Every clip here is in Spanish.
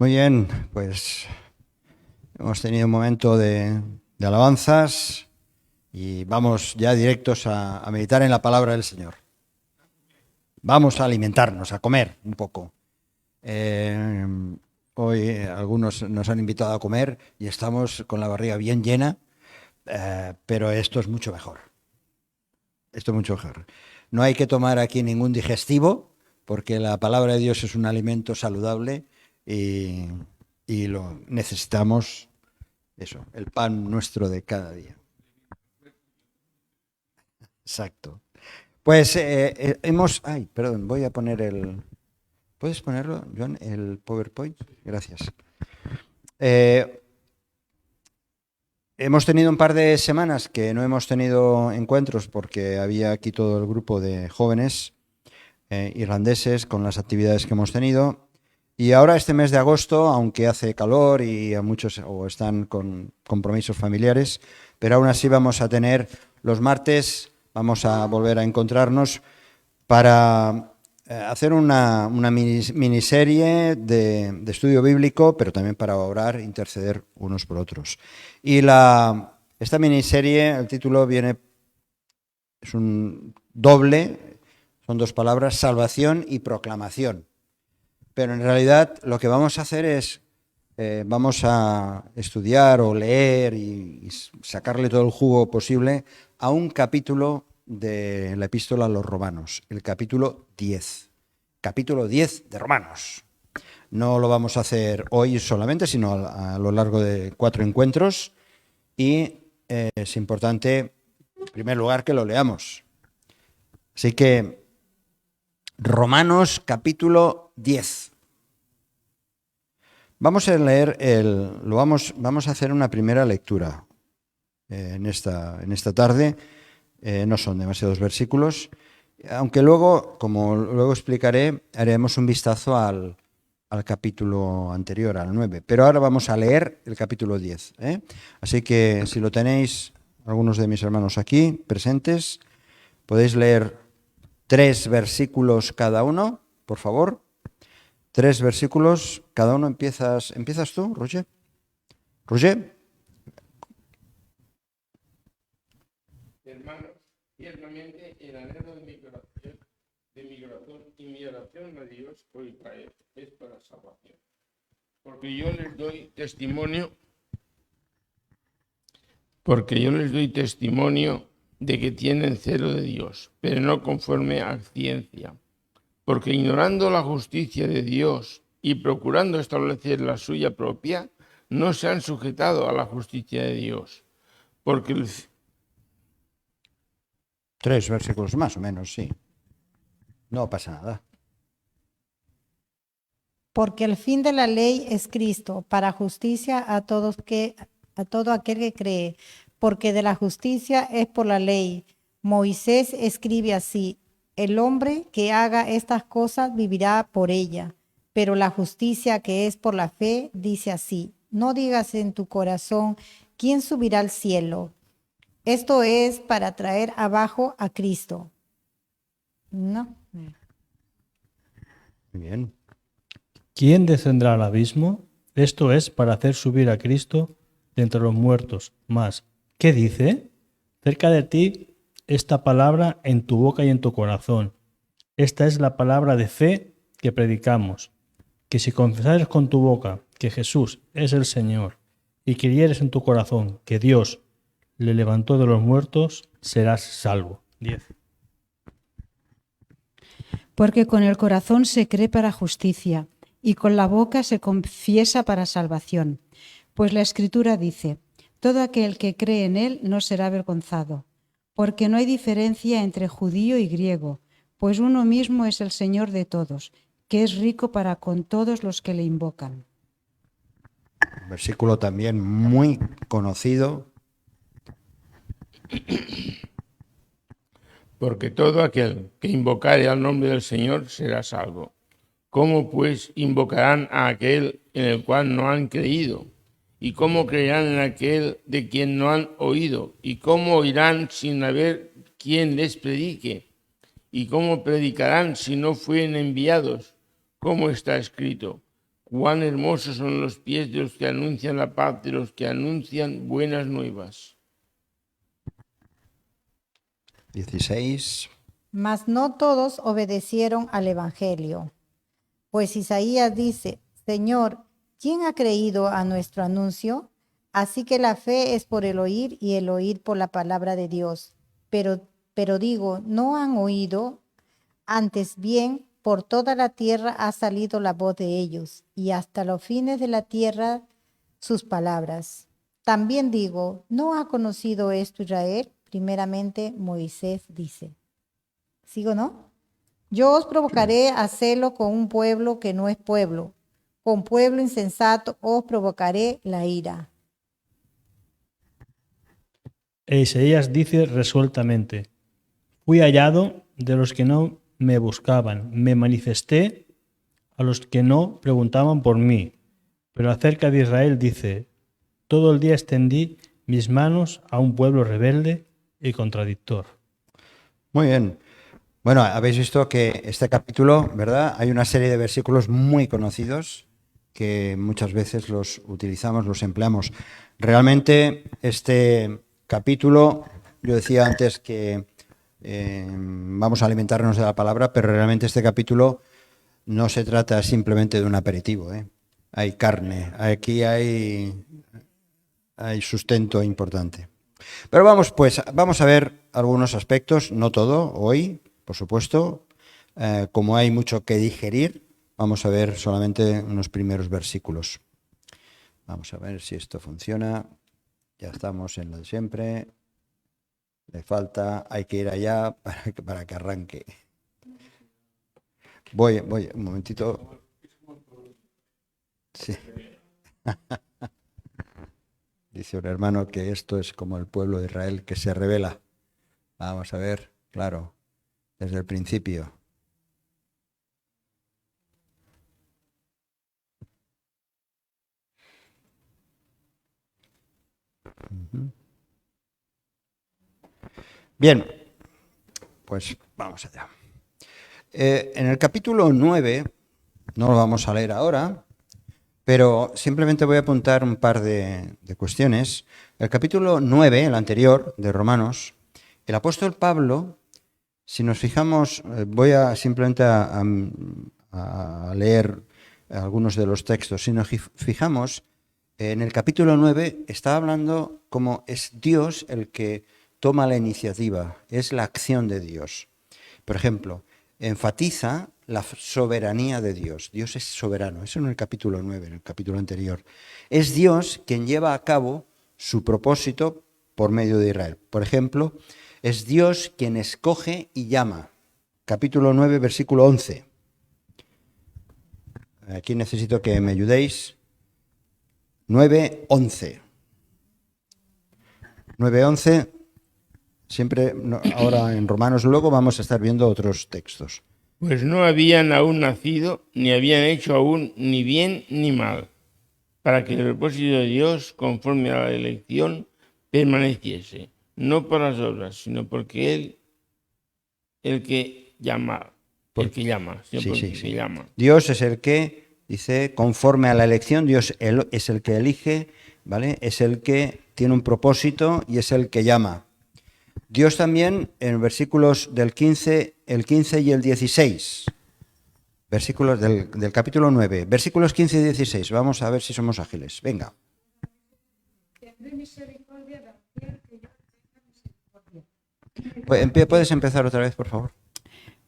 Muy bien, pues hemos tenido un momento de alabanzas y vamos ya directos a meditar en la palabra del Señor. Vamos a alimentarnos, a comer un poco. Hoy algunos nos han invitado a comer y estamos con la barriga bien llena, pero esto es mucho mejor. Esto es mucho mejor. No hay que tomar aquí ningún digestivo, porque la palabra de Dios es un alimento saludable y lo necesitamos, eso, el pan nuestro de cada día. Exacto. Pues Ay, perdón, voy a poner el... ¿Puedes ponerlo, John, el PowerPoint? Gracias. Hemos tenido un par de semanas que no hemos tenido encuentros porque había aquí todo el grupo de jóvenes irlandeses con las actividades que hemos tenido. Y ahora este mes de agosto, aunque hace calor y a muchos o están con compromisos familiares, pero aún así vamos a tener los martes, vamos a volver a encontrarnos para hacer una miniserie de estudio bíblico, pero también para orar, interceder unos por otros. Y esta miniserie, el título es un doble, son dos palabras, salvación y proclamación. Pero en realidad lo que vamos a hacer es, vamos a estudiar o leer y sacarle todo el jugo posible a un capítulo de la epístola a los Romanos, el capítulo 10. Capítulo 10 de Romanos. No lo vamos a hacer hoy solamente, sino a lo largo de 4 encuentros. Y es importante, en primer lugar, que lo leamos. Así que, Romanos capítulo 10. Vamos a leer vamos a hacer una primera lectura en esta tarde. No son demasiados versículos, aunque luego, como luego explicaré, haremos un vistazo al capítulo anterior, al 9. Pero ahora vamos a leer el capítulo 10. Así que si lo tenéis, algunos de mis hermanos aquí presentes, podéis leer 3 versículos cada uno, por favor. 3 versículos, cada uno. ¿Empiezas tú, Roger? ¿Roger? Hermanos, ciertamente el anhelo de mi corazón y mi oración a Dios por Israel es para salvación. Porque yo les doy testimonio de que tienen celo de Dios, pero no conforme a ciencia. Porque ignorando la justicia de Dios y procurando establecer la suya propia, no se han sujetado a la justicia de Dios. Porque 3 versículos más o menos, sí. No pasa nada. Porque el fin de la ley es Cristo, para justicia a todo aquel que cree, porque de la justicia es por la ley. Moisés escribe así: el hombre que haga estas cosas vivirá por ella. Pero la justicia que es por la fe dice así: no digas en tu corazón, ¿quién subirá al cielo? Esto es para traer abajo a Cristo. No. Muy bien. ¿Quién descenderá al abismo? Esto es para hacer subir a Cristo de entre los muertos. Mas, ¿qué dice? Cerca de ti esta palabra en tu boca y en tu corazón. Esta es la palabra de fe que predicamos, que si confesares con tu boca que Jesús es el Señor y creyeres en tu corazón que Dios le levantó de los muertos, serás salvo. 10. Porque con el corazón se cree para justicia y con la boca se confiesa para salvación. Pues la Escritura dice: todo aquel que cree en él no será avergonzado. Porque no hay diferencia entre judío y griego, pues uno mismo es el Señor de todos, que es rico para con todos los que le invocan. Versículo también muy conocido. Porque todo aquel que invocare al nombre del Señor será salvo. ¿Cómo pues invocarán a aquel en el cual no han creído? ¿Y cómo creerán en aquel de quien no han oído? ¿Y cómo oirán sin haber quien les predique? ¿Y cómo predicarán si no fueren enviados? Como está escrito: Cuán hermosos son los pies de los que anuncian la paz, de los que anuncian buenas nuevas. 16. Mas no todos obedecieron al Evangelio. Pues Isaías dice, Señor, ¿quién ha creído a nuestro anuncio? Así que la fe es por el oír y el oír por la palabra de Dios. Pero digo, no han oído, antes bien, por toda la tierra ha salido la voz de ellos, y hasta los fines de la tierra sus palabras. También digo, ¿no ha conocido esto Israel? Primeramente Moisés dice. ¿Sigo, no? Yo os provocaré a celo con un pueblo que no es pueblo. Con pueblo insensato os provocaré la ira. E Isaías dice resueltamente, fui hallado de los que no me buscaban, me manifesté a los que no preguntaban por mí. Pero acerca de Israel dice, todo el día extendí mis manos a un pueblo rebelde y contradictor. Muy bien. Bueno, habéis visto que este capítulo, ¿verdad? Hay una serie de versículos muy conocidos que muchas veces los utilizamos, los empleamos. Realmente este capítulo, yo decía antes que vamos a alimentarnos de la palabra, pero realmente este capítulo no se trata simplemente de un aperitivo, ¿eh? Hay carne, aquí hay sustento importante. Pero vamos a ver algunos aspectos, no todo hoy, por supuesto. Como hay mucho que digerir, vamos a ver solamente unos primeros versículos. Vamos a ver si esto funciona. Ya estamos en lo de siempre. Le falta, hay que ir allá para que arranque. Voy, un momentito. Sí. Dice un hermano que esto es como el pueblo de Israel que se rebela. Vamos a ver, claro, desde el principio. Bien, pues vamos allá. En el capítulo 9, no lo vamos a leer ahora, pero simplemente voy a apuntar un par de cuestiones. El capítulo 9, el anterior, de Romanos, el apóstol Pablo, si nos fijamos, voy a simplemente a leer algunos de los textos. Si nos fijamos, en el capítulo 9 está hablando como es Dios el que toma la iniciativa, es la acción de Dios. Por ejemplo, enfatiza la soberanía de Dios. Dios es soberano. Eso en el capítulo 9, en el capítulo anterior. Es Dios quien lleva a cabo su propósito por medio de Israel. Por ejemplo, es Dios quien escoge y llama. Capítulo 9, versículo 11. Aquí necesito que me ayudéis. 9:11. 9:11. Siempre, ahora en Romanos luego vamos a estar viendo otros textos. Pues no habían aún nacido, ni habían hecho aún ni bien ni mal, para que el propósito de Dios, conforme a la elección, permaneciese, no por las obras, sino porque Él, el que llama, que llama. Dios es el que, dice, conforme a la elección, Dios es el que elige, ¿vale? Es el que tiene un propósito y es el que llama. Dios también, en versículos del 15, el 15 y el 16, versículos del capítulo 9, versículos 15 y 16, vamos a ver si somos ágiles. Venga. ¿Puedes empezar otra vez, por favor?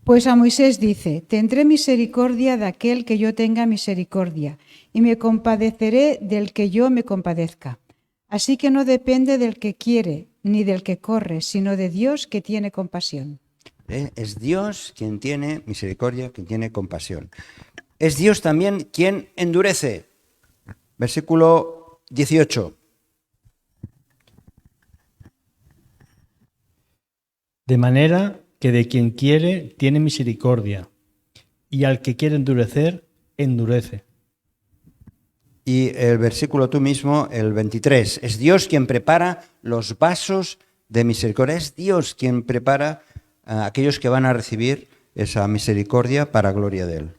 Pues a Moisés dice, tendré misericordia de aquel que yo tenga misericordia, y me compadeceré del que yo me compadezca. Así que no depende del que quiere, ni del que corre, sino de Dios que tiene compasión. Es Dios quien tiene misericordia, quien tiene compasión. Es Dios también quien endurece. Versículo 18. De manera que de quien quiere tiene misericordia, y al que quiere endurecer, endurece. Y el versículo tú mismo, el 23, es Dios quien prepara los vasos de misericordia. Es Dios quien prepara a aquellos que van a recibir esa misericordia para gloria de Él.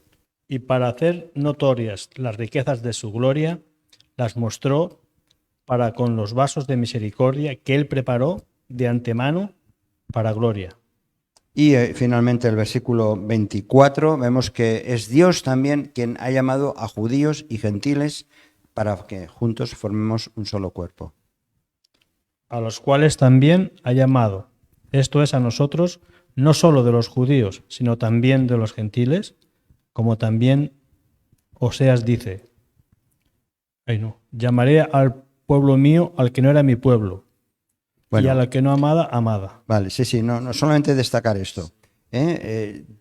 y para hacer notorias las riquezas de su gloria, las mostró para con los vasos de misericordia que él preparó de antemano para gloria. Y finalmente el versículo 24, vemos que es Dios también quien ha llamado a judíos y gentiles para que juntos formemos un solo cuerpo. A los cuales también ha llamado, esto es a nosotros, no solo de los judíos, sino también de los gentiles, como también Oseas dice, llamaré al pueblo mío al que no era mi pueblo, y a la que no amada, amada. Vale, sí, no solamente destacar esto.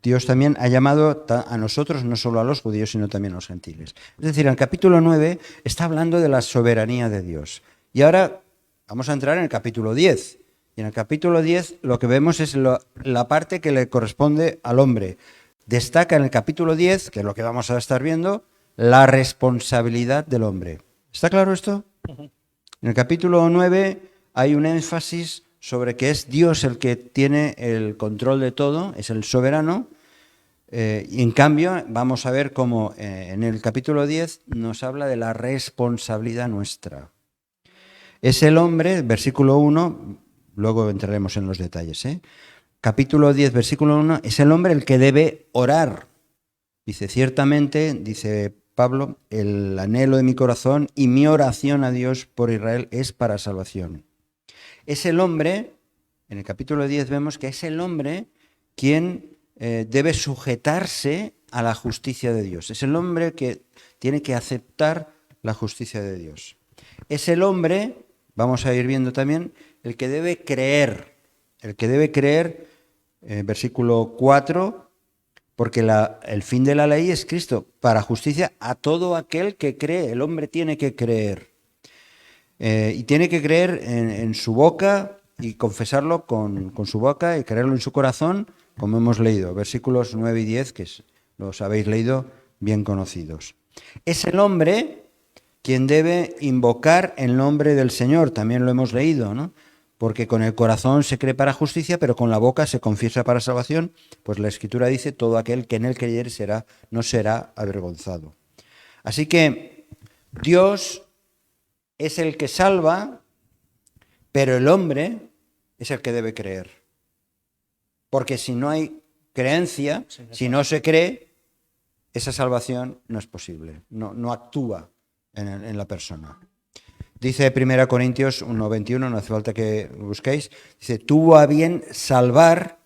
Dios también ha llamado a nosotros, no solo a los judíos, sino también a los gentiles. Es decir, en el capítulo 9 está hablando de la soberanía de Dios. Y ahora vamos a entrar en el capítulo 10. Y en el capítulo 10 lo que vemos es la parte que le corresponde al hombre. Destaca en el capítulo 10, que es lo que vamos a estar viendo, la responsabilidad del hombre. ¿Está claro esto? En el capítulo 9 hay un énfasis sobre que es Dios el que tiene el control de todo, es el soberano, y en cambio vamos a ver cómo en el capítulo 10 nos habla de la responsabilidad nuestra. Es el hombre, versículo 1, luego entraremos en los detalles, capítulo 10, versículo 1, es el hombre el que debe orar. Dice, ciertamente, dice Pablo, el anhelo de mi corazón y mi oración a Dios por Israel es para salvación. Es el hombre, en el capítulo 10 vemos que es el hombre quien debe sujetarse a la justicia de Dios. Es el hombre que tiene que aceptar la justicia de Dios. Es el hombre, vamos a ir viendo también, el que debe creer. El que debe creer, versículo 4, porque el fin de la ley es Cristo, para justicia a todo aquel que cree. El hombre tiene que creer. Y tiene que creer en su boca y confesarlo con su boca y creerlo en su corazón, como hemos leído, versículos 9 y 10, que los habéis leído, bien conocidos. Es el hombre quien debe invocar el nombre del Señor, también lo hemos leído, ¿no? Porque con el corazón se cree para justicia, pero con la boca se confiesa para salvación, pues la Escritura dice, todo aquel que en él creyere no será avergonzado. Así que Dios es el que salva, pero el hombre es el que debe creer. Porque si no hay creencia, si no se cree, esa salvación no es posible, no actúa en la persona. Dice 1 Corintios 1:21, no hace falta que busquéis, dice, tuvo a bien salvar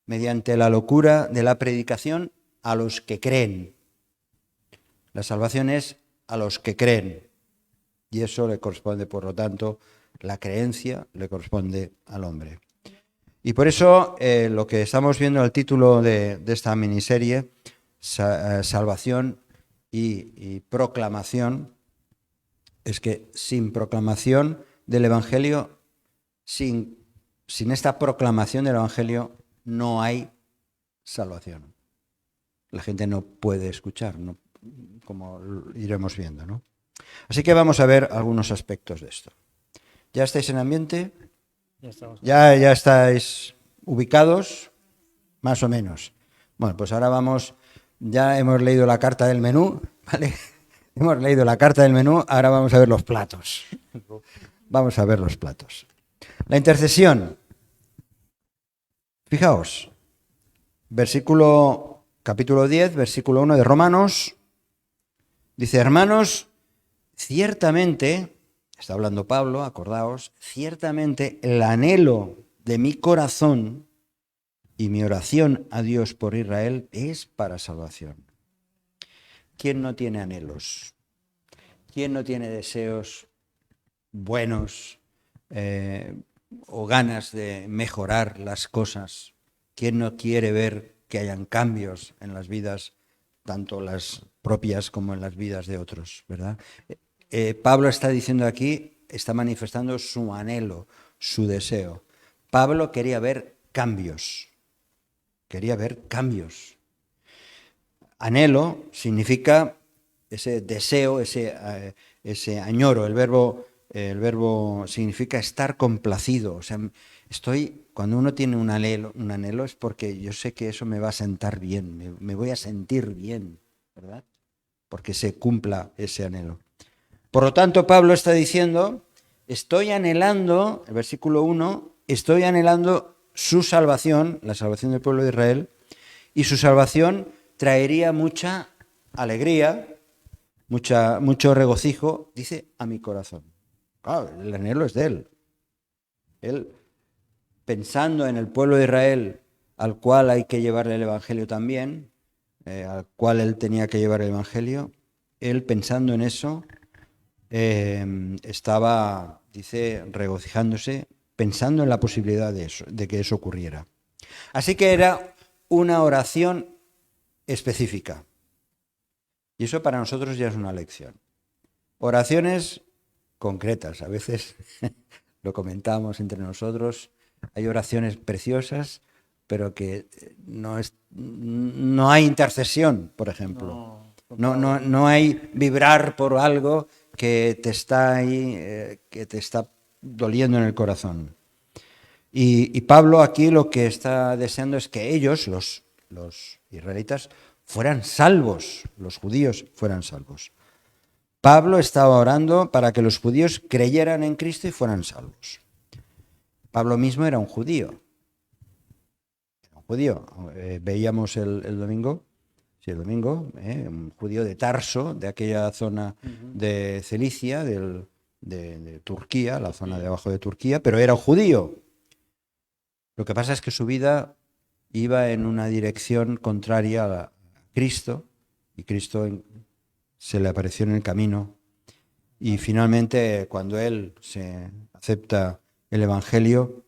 mediante la locura de la predicación a los que creen. La salvación es a los que creen. Y eso le corresponde, por lo tanto, la creencia le corresponde al hombre. Y por eso lo que estamos viendo, el título de esta miniserie, Salvación y Proclamación, es que sin proclamación del Evangelio, sin esta proclamación del Evangelio, no hay salvación. La gente no puede escuchar, ¿no? Como iremos viendo, ¿no? Así que vamos a ver algunos aspectos de esto. ¿Ya estáis en ambiente? ¿Ya estáis ubicados? Más o menos. Bueno, pues ahora ya hemos leído la carta del menú, ¿vale? Hemos leído la carta del menú, ahora vamos a ver los platos. Vamos a ver los platos. La intercesión. Fijaos, capítulo 10, versículo 1 de Romanos, dice, hermanos, ciertamente, está hablando Pablo, acordaos, ciertamente el anhelo de mi corazón y mi oración a Dios por Israel es para salvación. ¿Quién no tiene anhelos? ¿Quién no tiene deseos buenos o ganas de mejorar las cosas? ¿Quién no quiere ver que hayan cambios en las vidas, tanto las propias como en las vidas de otros, ¿verdad? Pablo está diciendo aquí, está manifestando su anhelo, su deseo. Pablo quería ver cambios. Quería ver cambios. Anhelo significa ese deseo, ese añoro. El verbo significa estar complacido. O sea, cuando uno tiene un anhelo es porque yo sé que eso me va a sentar bien, me voy a sentir bien ¿verdad? Porque se cumpla ese anhelo. Por lo tanto, Pablo está diciendo, estoy anhelando, el versículo 1, estoy anhelando su salvación, la salvación del pueblo de Israel, y su salvación traería mucha alegría, mucho regocijo, dice, a mi corazón. Claro, el anhelo es de él. Él, pensando en el pueblo de Israel, al cual hay que llevarle el Evangelio también, al cual él tenía que llevar el Evangelio, él pensando en eso, estaba, dice, regocijándose, pensando en la posibilidad de eso, de que eso ocurriera. Así que era una oración específica. Y eso para nosotros ya es una lección. Oraciones concretas, a veces lo comentamos entre nosotros, hay oraciones preciosas, pero que no hay intercesión, por ejemplo. No hay vibrar por algo que te está ahí, que te está doliendo en el corazón. Y Pablo aquí lo que está deseando es que ellos, los israelitas, fueran salvos, los judíos fueran salvos. Pablo estaba orando para que los judíos creyeran en Cristo y fueran salvos. Pablo mismo era un judío. Veíamos el domingo, un judío de Tarso, de aquella zona de Cilicia, de Turquía, la zona de abajo de Turquía, pero era un judío. Lo que pasa es que su vida iba en una dirección contraria a Cristo, y Cristo se le apareció en el camino. Y finalmente, cuando él se acepta el Evangelio,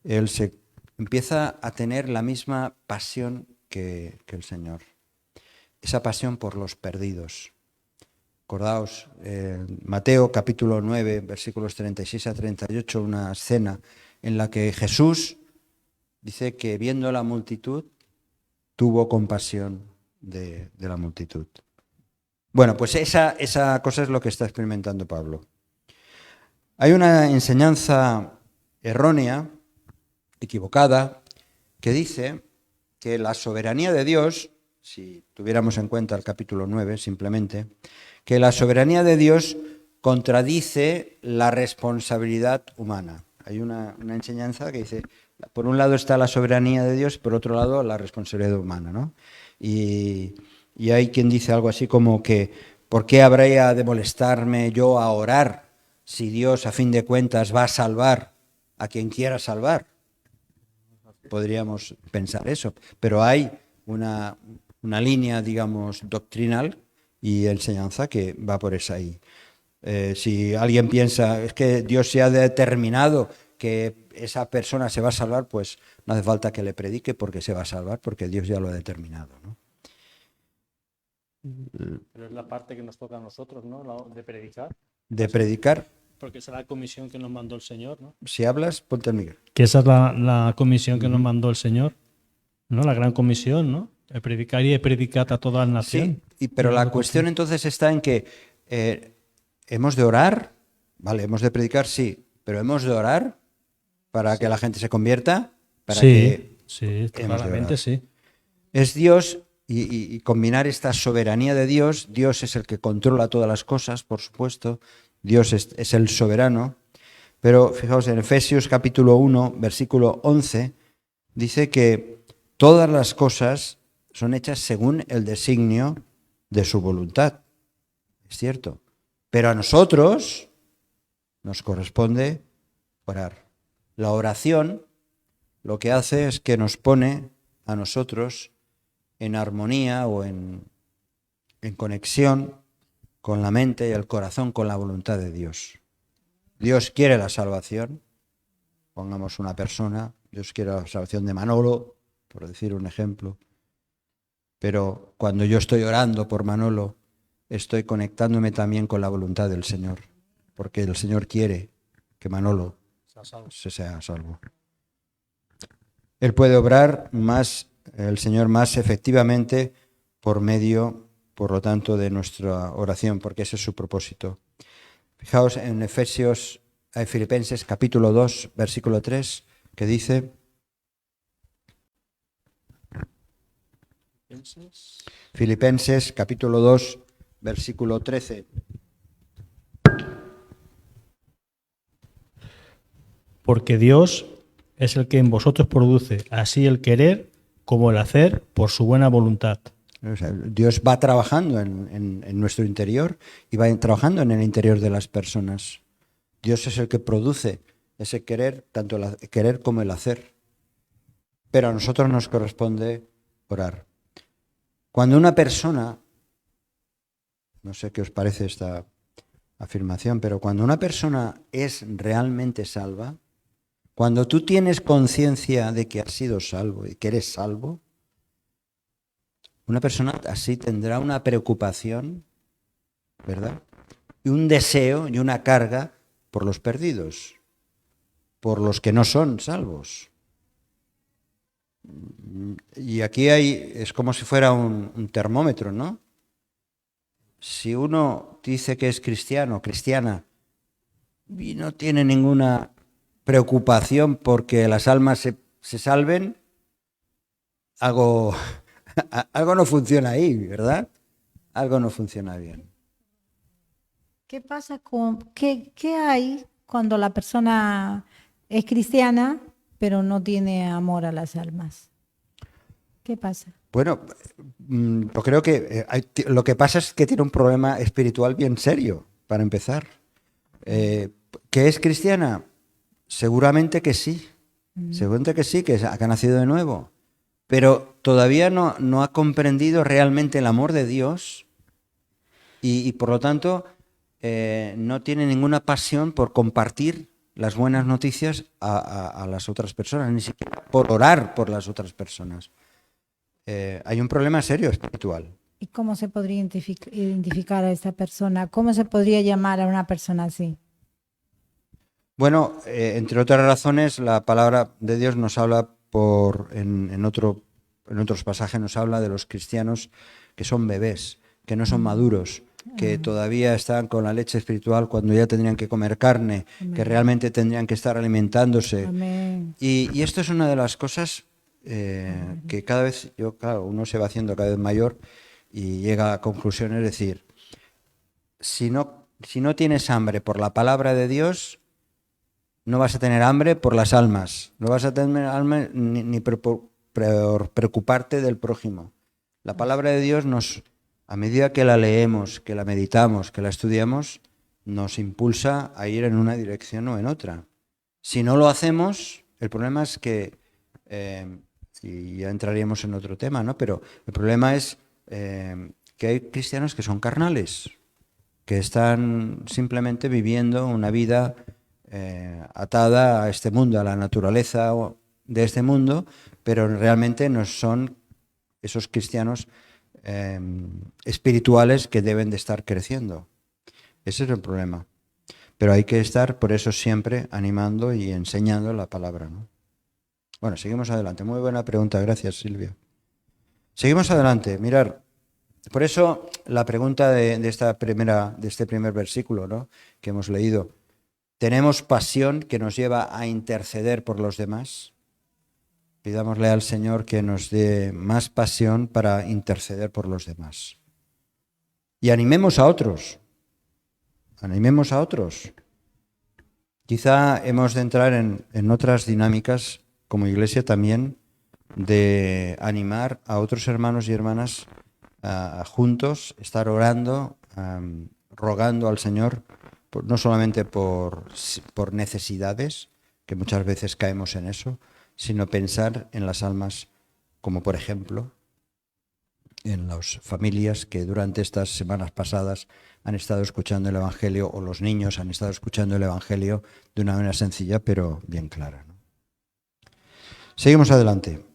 él se empieza a tener la misma pasión que el Señor. Esa pasión por los perdidos. Acordaos, Mateo capítulo 9, versículos 36 a 38, una escena en la que Jesús dice que viendo la multitud, tuvo compasión de la multitud. Bueno, pues esa cosa es lo que está experimentando Pablo. Hay una enseñanza errónea, equivocada, que dice que la soberanía de Dios, si tuviéramos en cuenta el capítulo 9 simplemente, que la soberanía de Dios contradice la responsabilidad humana. Hay una enseñanza que dice, por un lado está la soberanía de Dios, por otro lado la responsabilidad humana, ¿no? Y hay quien dice algo así como que, ¿por qué habría de molestarme yo a orar si Dios a fin de cuentas va a salvar a quien quiera salvar? Podríamos pensar eso, pero hay una línea, digamos, doctrinal y enseñanza que va por esa ahí. Si alguien piensa, es que Dios se ha determinado que esa persona se va a salvar, pues no hace falta que le predique porque se va a salvar, porque Dios ya lo ha determinado, ¿no? Pero es la parte que nos toca a nosotros, ¿no? De predicar. De predicar. Porque esa es la comisión que nos mandó el Señor, ¿no? Si hablas, ponte el micro. Que esa es la comisión que nos mandó el Señor, ¿no? La gran comisión, ¿no? El predicar y el predicar a toda la nación. Sí, pero la cuestión entonces está en que hemos de orar, vale, hemos de predicar, sí, pero hemos de orar para que la gente se convierta, para que sí, claramente sí. Es Dios y combinar esta soberanía de Dios. Dios es el que controla todas las cosas, por supuesto. Dios es el soberano. Pero fijaos, en Efesios capítulo 1, versículo 11, dice que todas las cosas son hechas según el designio de su voluntad. Es cierto. Pero a nosotros nos corresponde orar. La oración lo que hace es que nos pone a nosotros en armonía o en conexión con la mente y el corazón, con la voluntad de Dios. Dios quiere la salvación, pongamos una persona, Dios quiere la salvación de Manolo, por decir un ejemplo, pero cuando yo estoy orando por Manolo, estoy conectándome también con la voluntad del Señor, porque el Señor quiere que Manolo sea salvo. Él puede obrar más, el Señor más efectivamente por medio, por lo tanto, de nuestra oración, porque ese es su propósito. Fijaos en Filipenses capítulo 2, versículo 3, que dice: Filipenses capítulo 2, versículo 13. Porque Dios es el que en vosotros produce así el querer como el hacer por su buena voluntad. O sea, Dios va trabajando en nuestro interior y va trabajando en el interior de las personas. Dios es el que produce ese querer, tanto el querer como el hacer. Pero a nosotros nos corresponde orar. Cuando una persona, no sé qué os parece esta afirmación, pero cuando una persona es realmente salva, cuando tú tienes conciencia de que has sido salvo y que eres salvo, una persona así tendrá una preocupación, ¿verdad? Y un deseo y una carga por los perdidos, por los que no son salvos. Y aquí es como si fuera un termómetro, ¿no? Si uno dice que es cristiano, cristiana, y no tiene ninguna preocupación porque las almas se salven, algo no funciona ahí, ¿verdad? Algo no funciona bien. ¿Qué pasa qué hay cuando la persona es cristiana pero no tiene amor a las almas? ¿Qué pasa? Bueno, yo creo que lo que pasa es que tiene un problema espiritual bien serio, para empezar. ¿Que es cristiana? Seguramente que sí. Seguramente que sí, que ha nacido de nuevo. Pero todavía no ha comprendido realmente el amor de Dios y por lo tanto no tiene ninguna pasión por compartir las buenas noticias a las otras personas, ni siquiera por orar por las otras personas. Hay un problema serio espiritual. ¿Y cómo se podría identificar a esta persona? ¿Cómo se podría llamar a una persona así? Bueno, entre otras razones, la palabra de Dios nos habla en otros pasajes nos habla de los cristianos que son bebés, que no son maduros, que todavía están con la leche espiritual cuando ya tendrían que comer carne, que realmente tendrían que estar alimentándose. Amén. Y esto es una de las cosas que cada vez, claro, uno se va haciendo cada vez mayor y llega a conclusiones, es decir, si no tienes hambre por la palabra de Dios, no vas a tener hambre por las almas, no vas a tener hambre ni por preocuparte del prójimo. La palabra de Dios a medida que la leemos, que la meditamos, que la estudiamos, nos impulsa a ir en una dirección o en otra. Si no lo hacemos, el problema es que, y ya entraríamos en otro tema, ¿no? Pero el problema es que hay cristianos que son carnales, que están simplemente viviendo una vida atada a este mundo, a la naturaleza de este mundo, pero realmente no son esos cristianos espirituales que deben de estar creciendo. Ese es el problema. Pero hay que estar, por eso, siempre animando y enseñando la palabra, ¿no? Bueno, seguimos adelante. Muy buena pregunta, gracias, Silvia. Seguimos adelante. Mirar, por eso la pregunta de este primer versículo, ¿no?, que hemos leído. ¿Tenemos pasión que nos lleva a interceder por los demás? Pidámosle al Señor que nos dé más pasión para interceder por los demás. Y animemos a otros. Animemos a otros. Quizá hemos de entrar en otras dinámicas como iglesia también de animar a otros hermanos y hermanas a juntos estar orando, rogando al Señor, no solamente por necesidades, que muchas veces caemos en eso, sino pensar en las almas, como por ejemplo en las familias que durante estas semanas pasadas han estado escuchando el Evangelio, o los niños han estado escuchando el Evangelio de una manera sencilla pero bien clara, ¿no? Seguimos adelante.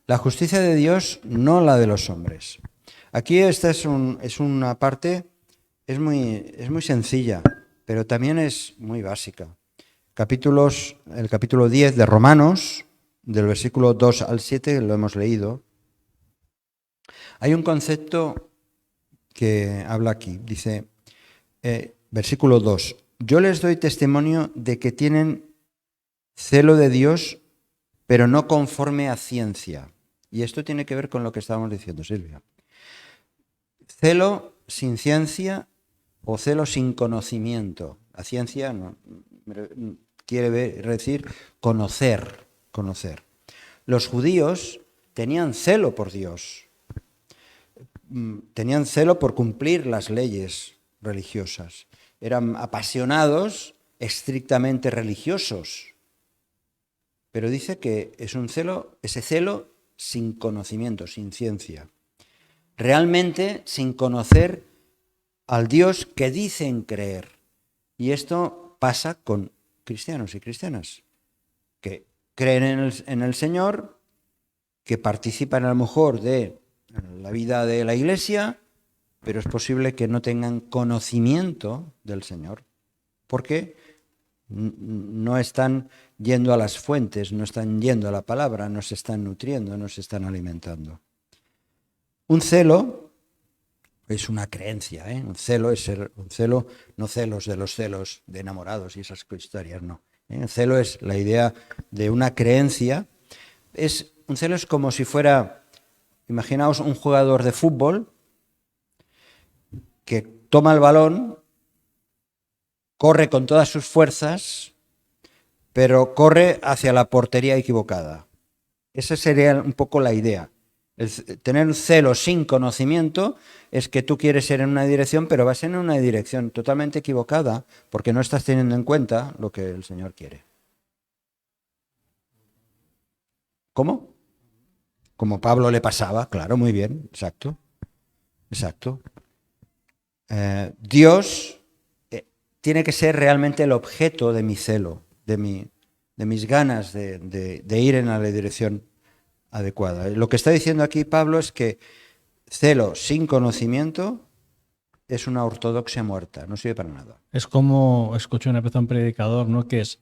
La justicia de Dios, no la de los hombres. Aquí esta es una parte, es muy sencilla, pero también es muy básica. El capítulo 10 de Romanos, del versículo 2 al 7, lo hemos leído. Hay un concepto que habla aquí, dice, versículo 2, yo les doy testimonio de que tienen celo de Dios, pero no conforme a ciencia. Y esto tiene que ver con lo que estábamos diciendo, Silvia. Celo sin ciencia o celo sin conocimiento. La ciencia quiere decir conocer. Los judíos tenían celo por Dios, tenían celo por cumplir las leyes religiosas, eran apasionados, estrictamente religiosos, pero dice que es un celo, ese celo sin conocimiento, sin ciencia, realmente sin conocer al Dios que dicen creer. Y esto pasa con cristianos y cristianas que creen en el Señor, que participan a lo mejor de la vida de la Iglesia, pero es posible que no tengan conocimiento del Señor, porque no están yendo a las fuentes, no están yendo a la palabra, no se están nutriendo, no se están alimentando. Un celo es una creencia, ¿eh? Un celo es un celo, no celos de los celos de enamorados y esas historias, no. El celo es la idea de una creencia. Un celo es como si fuera, imaginaos un jugador de fútbol que toma el balón, corre con todas sus fuerzas, pero corre hacia la portería equivocada. Esa sería un poco la idea. Tener un celo sin conocimiento es que tú quieres ir en una dirección, pero vas en una dirección totalmente equivocada porque no estás teniendo en cuenta lo que el Señor quiere. ¿Cómo? Como Pablo le pasaba, claro, muy bien, exacto. Dios tiene que ser realmente el objeto de mi celo, de mis ganas de ir en la dirección adecuada. Lo que está diciendo aquí Pablo es que celo sin conocimiento es una ortodoxia muerta, no sirve para nada. Es como escuché una vez a un predicador, ¿no? Que es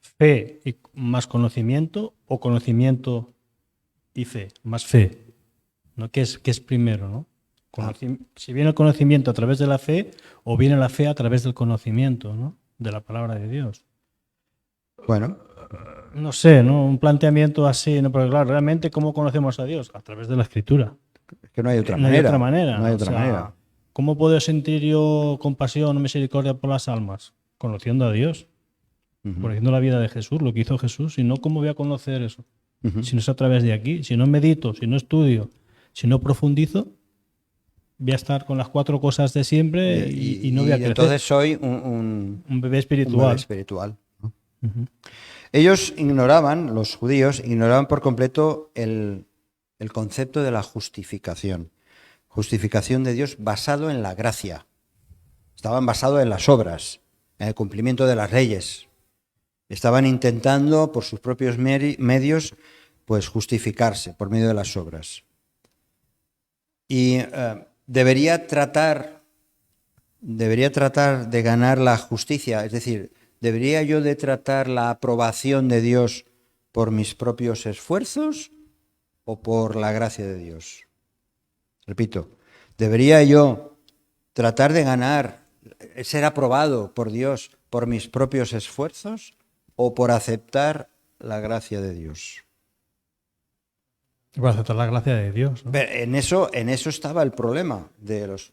fe y más conocimiento o conocimiento y fe, más fe, ¿no? ¿Qué es primero, no? Si viene el conocimiento a través de la fe o viene la fe a través del conocimiento, ¿no? De la palabra de Dios. Bueno. No sé, ¿no? Un planteamiento así, ¿no? Porque claro, realmente, ¿cómo conocemos a Dios? A través de la Escritura. Es que no hay otra manera. No hay otra manera. ¿Cómo puedo sentir yo compasión o misericordia por las almas? Conociendo a Dios. Conociendo la vida de Jesús, lo que hizo Jesús. Si no, ¿cómo voy a conocer eso? Si no es a través de aquí, si no medito, si no estudio, si no profundizo, voy a estar con las 4 cosas de siempre y no voy a crecer. Entonces soy un bebé espiritual. Un bebé espiritual, ¿no? Ellos ignoraban, los judíos, ignoraban por completo el concepto de la justificación. Justificación de Dios basado en la gracia. Estaban basados en las obras, en el cumplimiento de las leyes. Estaban intentando, por sus propios medios, pues justificarse por medio de las obras. Y debería tratar de ganar la justicia, es decir, ¿debería yo de tratar la aprobación de Dios por mis propios esfuerzos o por la gracia de Dios? Repito, ¿debería yo tratar de ganar, ser aprobado por Dios por mis propios esfuerzos o por aceptar la gracia de Dios? Por aceptar la gracia de Dios, ¿no? Pero en eso estaba el problema de los...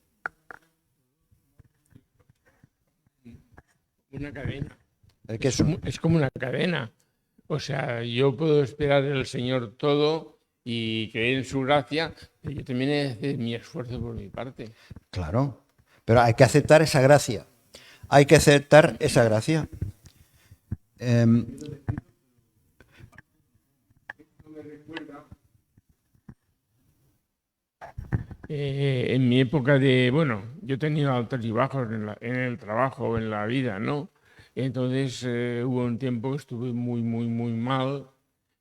Una cadena. Es como una cadena. O sea, yo puedo esperar del Señor todo y creer en su gracia, pero yo también he de hacer mi esfuerzo por mi parte. Claro, pero hay que aceptar esa gracia. Hay que aceptar esa gracia. En mi época yo he tenido altos y bajos en el trabajo, en la vida, ¿no? Entonces hubo un tiempo que estuve muy, muy, muy mal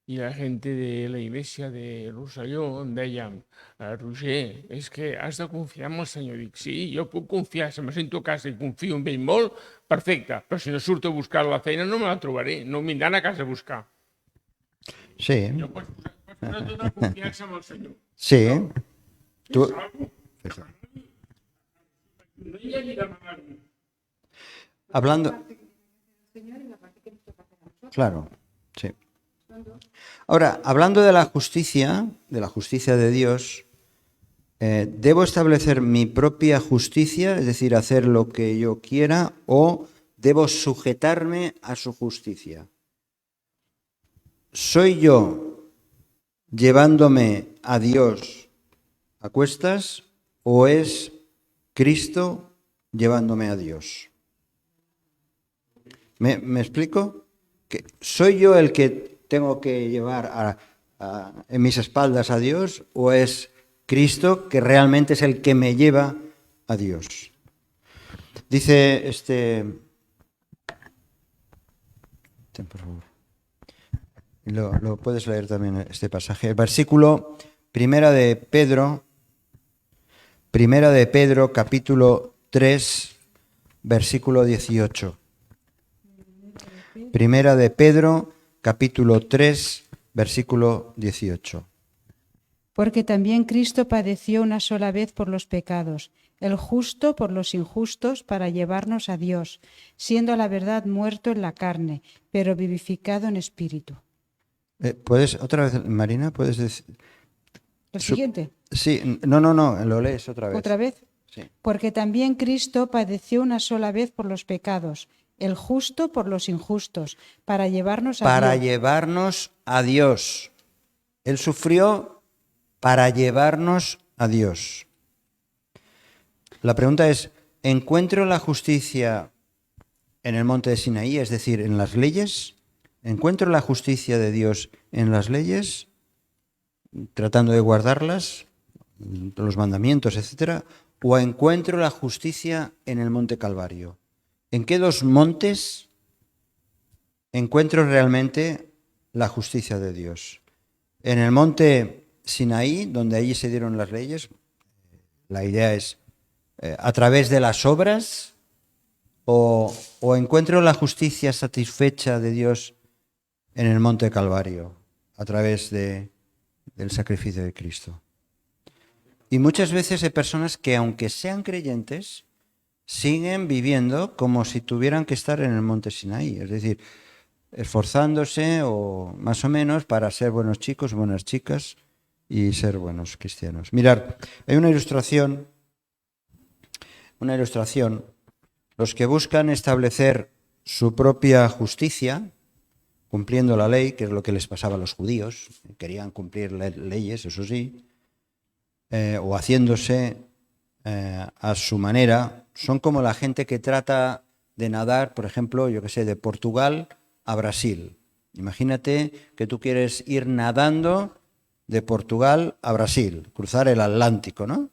y la gente de la iglesia de Rosselló em deien, Roger, és que has de confiar en el Senyor. Dic, sí, jo puc confiar, si me sento a casa i confio en ell molt, perfecte, però si no surto a buscar la feina no me la trobaré, no em vindran a casa a buscar. Sí. Jo pots posar tota confiança en el Senyor. Sí. Tú... Hablando... Claro, sí. Ahora, hablando de la justicia de Dios, ¿debo establecer mi propia justicia, es decir, hacer lo que yo quiera, o debo sujetarme a su justicia? ¿Soy yo llevándome a Dios a cuestas o es Cristo llevándome a Dios? ¿Me explico? ¿Que soy yo el que tengo que llevar en mis espaldas a Dios o es Cristo que realmente es el que me lleva a Dios? Dice por favor. Lo puedes leer también este pasaje. El versículo Primera de Pedro, capítulo 3, versículo 18. Primera de Pedro, capítulo 3, versículo 18. Porque también Cristo padeció una sola vez por los pecados, el justo por los injustos, para llevarnos a Dios, siendo a la verdad muerto en la carne, pero vivificado en espíritu. ¿Puedes, otra vez, Marina, puedes decir? ¿El siguiente? Sí, no, lo lees otra vez. ¿Otra vez? Sí. Porque también Cristo padeció una sola vez por los pecados, el justo por los injustos, para llevarnos a Para Dios. llevarnos a Dios. Él sufrió para llevarnos a Dios. La pregunta es, ¿encuentro la justicia en el monte de Sinaí, es decir, en las leyes? ¿Encuentro la justicia de Dios en las leyes, tratando de guardarlas, los mandamientos, etcétera? ¿O encuentro la justicia en el monte Calvario? ¿En qué dos montes encuentro realmente la justicia de Dios? En el monte Sinaí, donde allí se dieron las leyes, la idea es a través de las obras, o encuentro la justicia satisfecha de Dios en el monte Calvario, a través del sacrificio de Cristo. Y muchas veces hay personas que, aunque sean creyentes, siguen viviendo como si tuvieran que estar en el monte Sinaí, es decir, esforzándose o más o menos para ser buenos chicos, buenas chicas y ser buenos cristianos. Mirad, hay una ilustración, los que buscan establecer su propia justicia, cumpliendo la ley, que es lo que les pasaba a los judíos, querían cumplir leyes, eso sí, o haciéndose a su manera, son como la gente que trata de nadar, por ejemplo, yo que sé, de Portugal a Brasil. Imagínate que tú quieres ir nadando de Portugal a Brasil, cruzar el Atlántico, ¿no?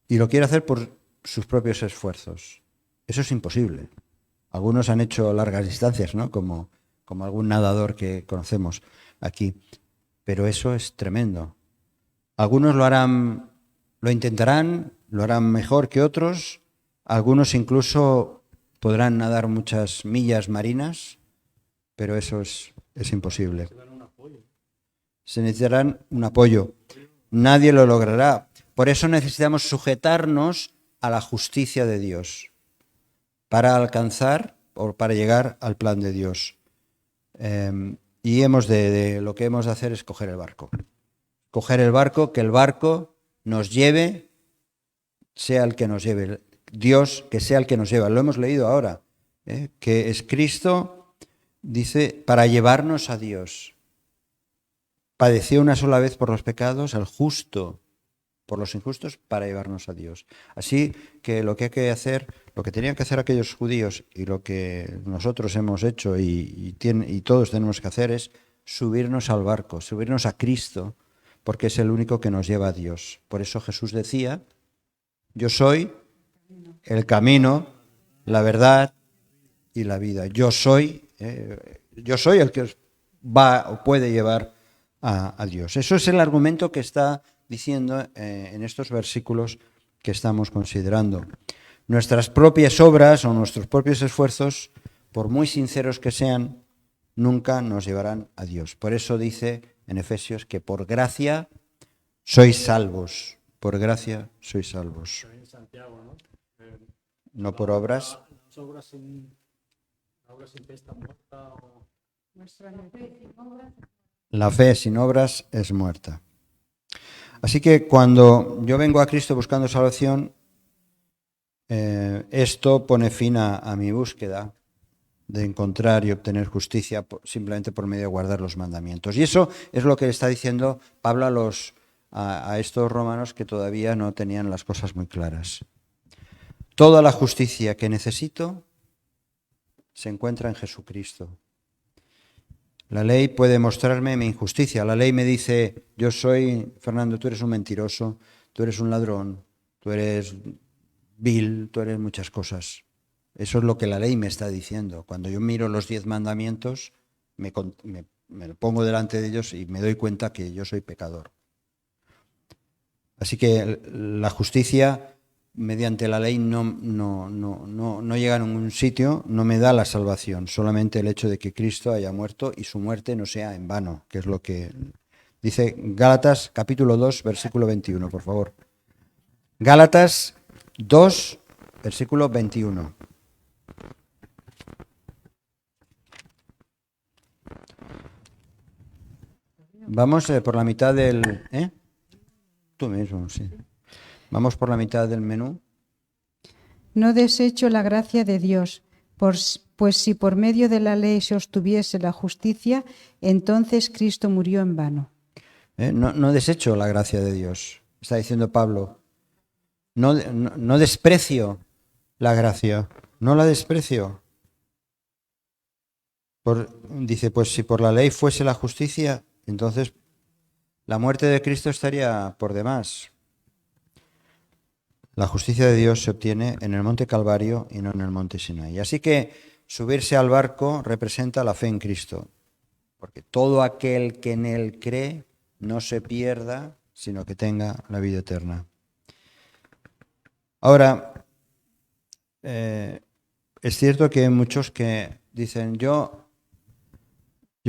Y lo quiere hacer por sus propios esfuerzos. Eso es imposible. Algunos han hecho largas distancias, ¿no? Como algún nadador que conocemos aquí. Pero eso es tremendo. Algunos lo intentarán, lo harán mejor que otros. Algunos incluso podrán nadar muchas millas marinas, pero eso es imposible. Se necesitarán un apoyo. Nadie lo logrará. Por eso necesitamos sujetarnos a la justicia de Dios para alcanzar o para llegar al plan de Dios. Y lo que hemos de hacer es coger el barco. Coger el barco, que el barco nos lleve, sea el que nos lleve. Dios, que sea el que nos lleva. Lo hemos leído ahora, que es Cristo, dice, para llevarnos a Dios. Padeció una sola vez por los pecados, el justo por los injustos, para llevarnos a Dios. Así que lo que hay que hacer, lo que tenían que hacer aquellos judíos y lo que nosotros hemos hecho y todos tenemos que hacer es subirnos al barco, subirnos a Cristo, porque es el único que nos lleva a Dios. Por eso Jesús decía, yo soy el camino, la verdad y la vida. Yo soy el que os va o puede llevar a Dios. Eso es el argumento que está diciendo en estos versículos que estamos considerando. Nuestras propias obras o nuestros propios esfuerzos, por muy sinceros que sean, nunca nos llevarán a Dios. Por eso dice en Efesios que por gracia sois salvos. Por gracia sois salvos. No por obras. La obra sin fe está muerta. La fe sin obras es muerta. Así que cuando yo vengo a Cristo buscando salvación, esto pone fin a mi búsqueda de encontrar y obtener justicia simplemente por medio de guardar los mandamientos. Y eso es lo que está diciendo Pablo a estos romanos que todavía no tenían las cosas muy claras. Toda la justicia que necesito se encuentra en Jesucristo. La ley puede mostrarme mi injusticia. La ley me dice, Fernando, tú eres un mentiroso, tú eres un ladrón, tú eres vil, tú eres muchas cosas. Eso es lo que la ley me está diciendo. Cuando yo miro los 10 mandamientos, me lo pongo delante de ellos y me doy cuenta que yo soy pecador. Así que la justicia mediante la ley no llega a ningún sitio, no me da la salvación, solamente el hecho de que Cristo haya muerto y su muerte no sea en vano, que es lo que dice Gálatas capítulo 2, versículo 21, por favor. Gálatas 2, versículo 21. Vamos por la mitad del... Tú mismo, sí. Vamos por la mitad del menú. No desecho la gracia de Dios, pues si por medio de la ley se obtuviese la justicia, entonces Cristo murió en vano. No desecho la gracia de Dios, está diciendo Pablo. No desprecio la gracia, no la desprecio. Dice, pues si por la ley fuese la justicia, entonces la muerte de Cristo estaría por demás. La justicia de Dios se obtiene en el monte Calvario y no en el monte Sinaí. Así que subirse al barco representa la fe en Cristo, porque todo aquel que en Él cree no se pierda, sino que tenga la vida eterna. Ahora, es cierto que hay muchos que dicen, yo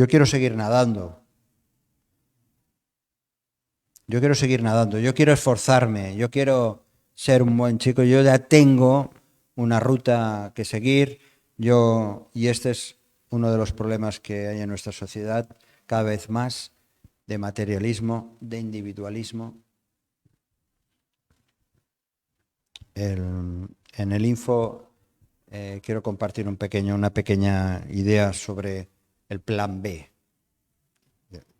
quiero seguir nadando. Yo quiero seguir nadando, yo quiero esforzarme, yo quiero ser un buen chico, yo ya tengo una ruta que seguir, y este es uno de los problemas que hay en nuestra sociedad, cada vez más, de materialismo, de individualismo. En el info quiero compartir una pequeña idea sobre el plan B.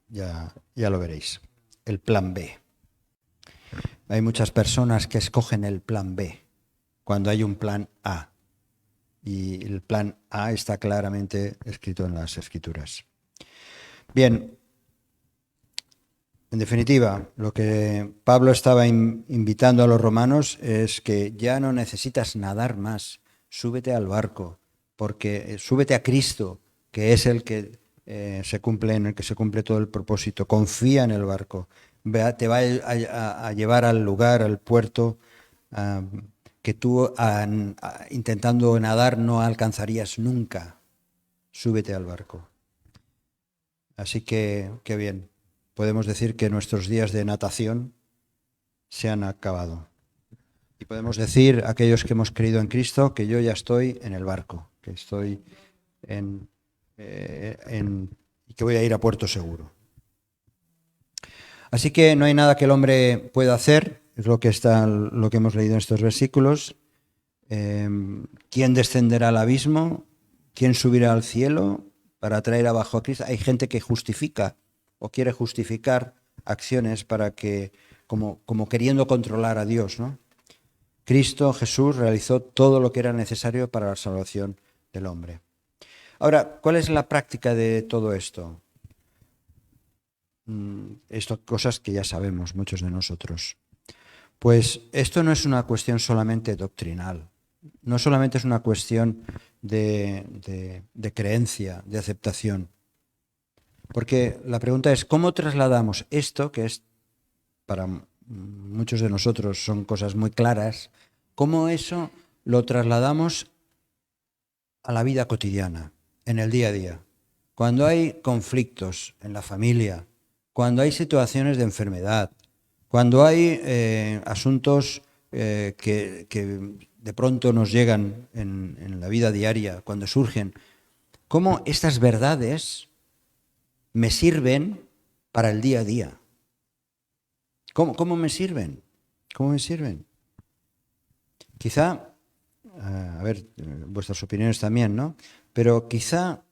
Ya lo veréis. El plan B. Hay muchas personas que escogen el plan B cuando hay un plan A. Y el plan A está claramente escrito en las Escrituras. Bien, en definitiva, lo que Pablo estaba invitando a los romanos es que ya no necesitas nadar más. Súbete al barco, porque súbete a Cristo, que es el que en el que se cumple todo el propósito. Confía en el barco. Te va a llevar al lugar, al puerto, que tú intentando nadar no alcanzarías nunca. Súbete al barco. Así que, qué bien. Podemos decir que nuestros días de natación se han acabado. Y podemos decir, aquellos que hemos creído en Cristo, que yo ya estoy en el barco, que estoy y que voy a ir a puerto seguro. Así que no hay nada que el hombre pueda hacer, es lo que hemos leído en estos versículos. ¿Quién descenderá al abismo? ¿Quién subirá al cielo para traer abajo a Cristo? Hay gente que justifica o quiere justificar acciones para que, como queriendo controlar a Dios, ¿no? Cristo, Jesús, realizó todo lo que era necesario para la salvación del hombre. Ahora, ¿cuál es la práctica de todo esto? Cosas que ya sabemos muchos de nosotros. Pues esto no es una cuestión solamente doctrinal, no solamente es una cuestión de creencia, de aceptación. Porque la pregunta es, ¿cómo trasladamos esto, que es para muchos de nosotros son cosas muy claras, cómo eso lo trasladamos a la vida cotidiana, en el día a día? Cuando hay conflictos en la familia, cuando hay situaciones de enfermedad, cuando hay asuntos que de pronto nos llegan en la vida diaria, cuando surgen, cómo estas verdades me sirven para el día a día. ¿Cómo me sirven? ¿Cómo me sirven? Quizá, a ver, vuestras opiniones también, ¿no? Pero quizá,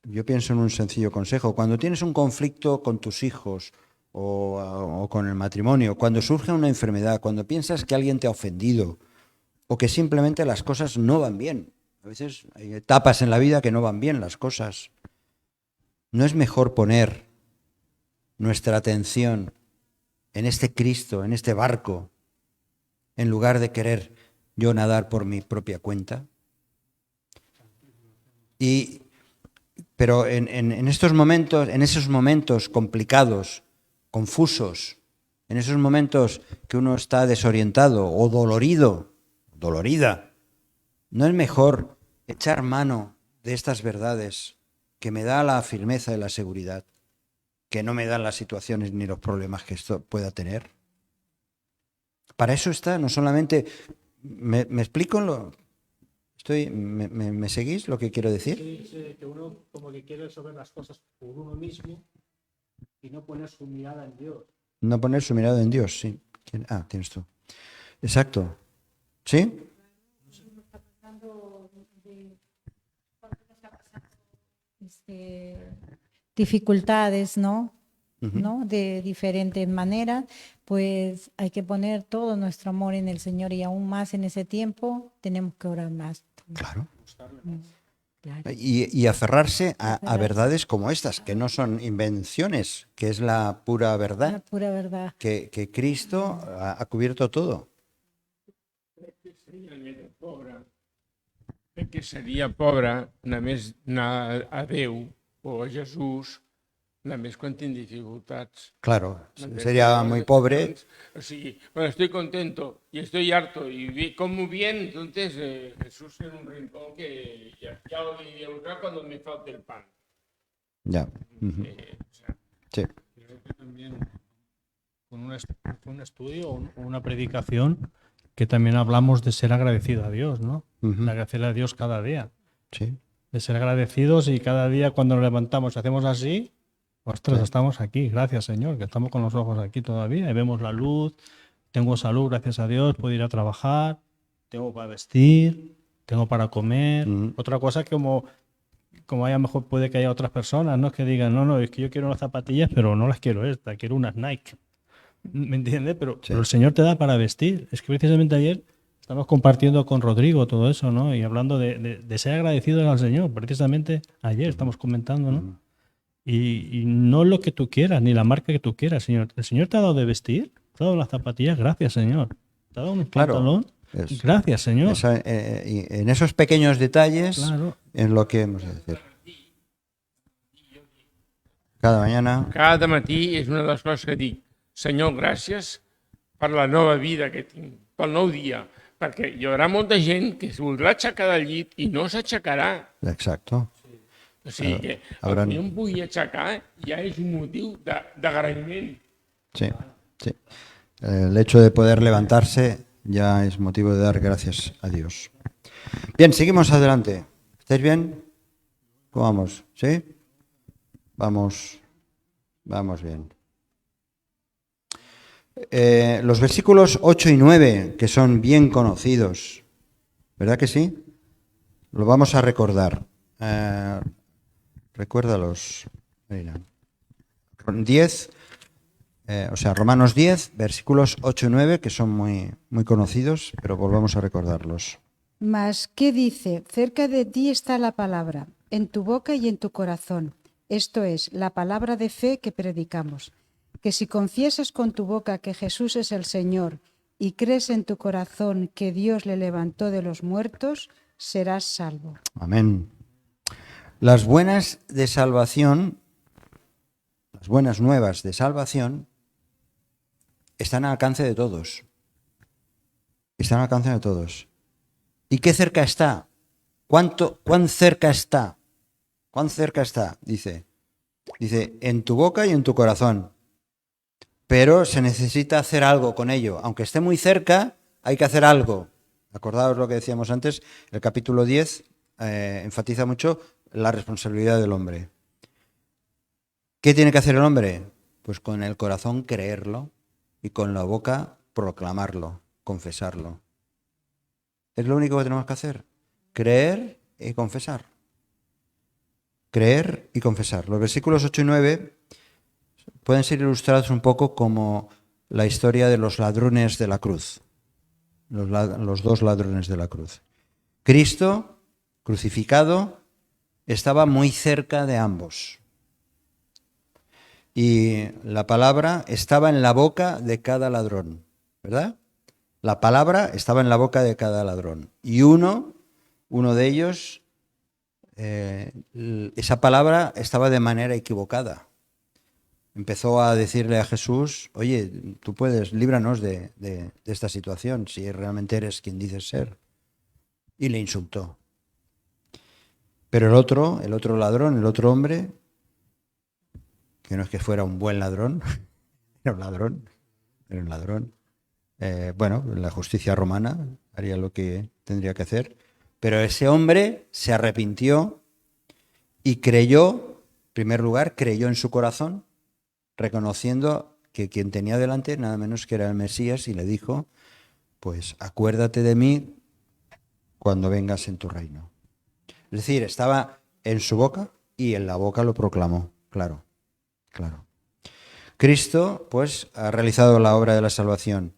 yo pienso en un sencillo consejo. Cuando tienes un conflicto con tus hijos o con el matrimonio, cuando surge una enfermedad, cuando piensas que alguien te ha ofendido o que simplemente las cosas no van bien. A veces hay etapas en la vida que no van bien las cosas. ¿No es mejor poner nuestra atención en este Cristo, en este barco, en lugar de querer yo nadar por mi propia cuenta? Pero en estos momentos, en esos momentos complicados, confusos, en esos momentos que uno está desorientado o dolorida, ¿no es mejor echar mano de estas verdades que me da la firmeza y la seguridad, que no me dan las situaciones ni los problemas que esto pueda tener? Para eso está, no solamente... ¿Me explico? ¿Me seguís lo que quiero decir? Que uno como que quiere resolver las cosas por uno mismo y no poner su mirada en Dios. No poner su mirada en Dios, sí. Tienes tú. Exacto. ¿Sí? Dificultades, ¿no? Ujú. ¿No? De diferentes maneras, pues hay que poner todo nuestro amor en el Señor y aún más en ese tiempo tenemos que orar más. Claro. Claro. Y aferrarse a Aferrarse. verdades como estas, que no son invenciones, que es la pura La verdad, pura verdad. que Cristo ha cubierto todo. Que seria pobre només anar a Déu o a Jesús només quan tinc dificultats. Claro, sería muy pobre. O sigui, cuando estoy contento y estoy harto y como bien, entonces Jesús en un rincón que ya lo diría cuando me falte el pan. Ya. Ujú. O sea, Sí. Creo que también con un estudio o una predicación que también hablamos de ser agradecido a Dios, ¿no? Ujú. De agradecerle a Dios cada día. Sí. De ser agradecidos y cada día cuando nos levantamos y hacemos así, ostras, Sí. estamos aquí, gracias Señor, que estamos con los ojos aquí todavía y vemos la luz, tengo salud, gracias a Dios, puedo ir a trabajar, tengo para vestir, tengo para comer. Ujú. Otra cosa que como haya mejor puede que haya otras personas, ¿no? Que digan, no, es que yo quiero unas zapatillas, pero no las quiero esta, quiero unas Nike. ¿Me entiendes? Pero el Señor te da para vestir. Es que precisamente ayer estamos compartiendo con Rodrigo todo eso, ¿no? Y hablando de ser agradecidos al Señor. Precisamente ayer estamos comentando, ¿no? Y no lo que tú quieras, ni la marca que tú quieras, Señor. El Señor te ha dado de vestir, te ha dado las zapatillas, gracias, Señor. Te ha dado un Claro. pantalón, Es- gracias, Señor. y en esos pequeños detalles, Claro. en lo que hemos de decir. Cada mañana. cada matí és una de les coses que dic, Senyor, gràcies per la nova vida que tinc, pel nou dia, perquè hi haurà molta gent que es voldrà aixecar del llit i no s'aixecarà. Exacto. O sigui que Hauran- el que jo em pugui aixecar ja és un motiu d'agraïment. Sí, sí. El hecho de poder levantarse ya es motivo de dar gracias a Dios. Bien, seguimos adelante. ¿Estáis bien? ¿Cómo vamos? ¿Sí? Vamos bien. Los versículos 8 y 9, que son bien conocidos, ¿verdad que sí? Lo vamos a recordar. Recuérdalos. Mira. 10, Romanos 10, versículos 8 y 9, que son muy, muy conocidos, pero volvamos a recordarlos. Mas, ¿qué dice? Cerca de ti está la palabra, en tu boca y en tu corazón. Esto es, la palabra de fe que predicamos. Que si confiesas con tu boca que Jesús es el Señor y crees en tu corazón que Dios le levantó de los muertos, serás salvo. Amén. Las buenas de salvación, las buenas nuevas de salvación, están al alcance de todos. Están al alcance de todos. ¿Y qué cerca está? ¿Cuán cerca está? ¿Cuán cerca está? Dice, en tu boca y en tu corazón. Pero se necesita hacer algo con ello. Aunque esté muy cerca, hay que hacer algo. Acordaos lo que decíamos antes, el capítulo 10 enfatiza mucho la responsabilidad del hombre. ¿Qué tiene que hacer el hombre? Pues con el corazón creerlo y con la boca proclamarlo, confesarlo. Es lo único que tenemos que hacer. Creer y confesar. Creer y confesar. Los versículos 8 y 9 pueden ser ilustrados un poco como la historia de los ladrones de la cruz. Los dos ladrones de la cruz. Cristo, crucificado, estaba muy cerca de ambos. Y la palabra estaba en la boca de cada ladrón, ¿verdad? La palabra estaba en la boca de cada ladrón. Y uno de ellos, esa palabra estaba de manera equivocada. Empezó a decirle a Jesús, oye, tú puedes, líbranos de esta situación, si realmente eres quien dices ser. Y le insultó. Pero el otro ladrón, el otro hombre, que no es que fuera un buen ladrón, era un ladrón. Bueno, la justicia romana haría lo que tendría que hacer, pero ese hombre se arrepintió y creyó, en primer lugar, creyó en su corazón, reconociendo que quien tenía delante nada menos que era el Mesías, y le dijo, pues acuérdate de mí cuando vengas en tu reino. Es decir, estaba en su boca y en la boca lo proclamó, claro. Cristo, pues, ha realizado la obra de la salvación.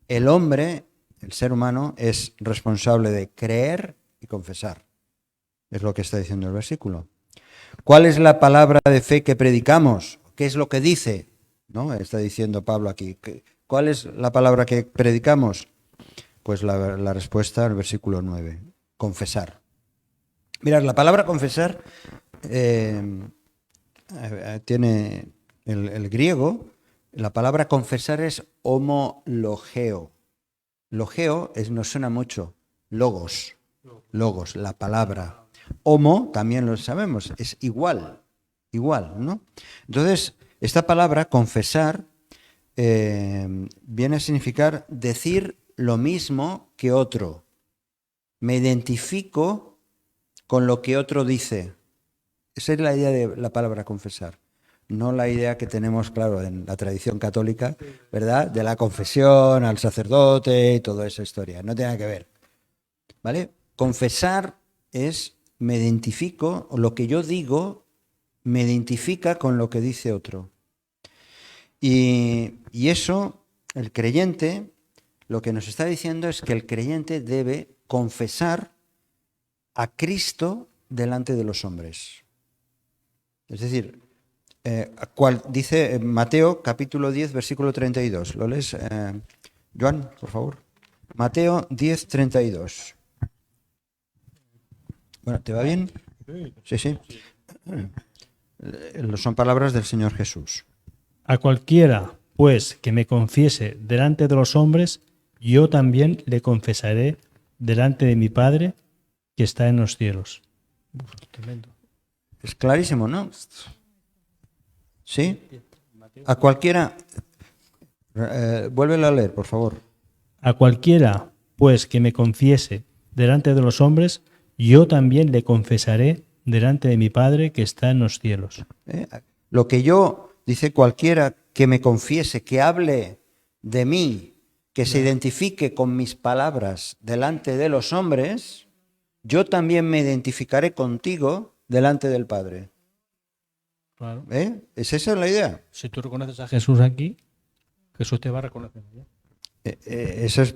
El hombre, el ser humano, es responsable de creer y confesar. Es lo que está diciendo el versículo. ¿Cuál es la palabra de fe que predicamos? ¿Qué es lo que dice? ¿No? Está diciendo Pablo aquí. ¿Cuál es la palabra que predicamos? Pues la respuesta al versículo 9. Confesar. Mirad, la palabra confesar tiene el griego. La palabra confesar es homologeo. Logeo nos suena mucho. Logos, la palabra. Homo, también lo sabemos, es igual, ¿no? Entonces, esta palabra, confesar, viene a significar decir lo mismo que otro. Me identifico con lo que otro dice. Esa es la idea de la palabra confesar. No la idea que tenemos, claro, en la tradición católica, ¿verdad? De la confesión al sacerdote y toda esa historia. No tiene nada que ver. ¿Vale? Confesar es me identifico, o lo que yo digo me identifica con lo que dice otro. Y eso, el creyente, lo que nos está diciendo es que el creyente debe confesar a Cristo delante de los hombres. Es decir, dice Mateo capítulo 10, versículo 32. ¿Lo lees, Joan, por favor? Mateo 10, 32. Bueno, ¿te va bien? Sí. Son palabras del Señor Jesús. A cualquiera, pues, que me confiese delante de los hombres, yo también le confesaré delante de mi Padre que está en los cielos. Tremendo. Es clarísimo, ¿no? ¿Sí? A cualquiera... vuélvelo a leer, por favor. A cualquiera, pues, que me confiese delante de los hombres, yo también le confesaré delante de mi Padre que está en los cielos. Lo que yo, dice cualquiera que me confiese, que hable de mí, que se identifique con mis palabras delante de los hombres, yo también me identificaré contigo delante del Padre. Claro. ¿Es esa la idea? Si tú reconoces a Jesús aquí, Jesús te va a reconocer.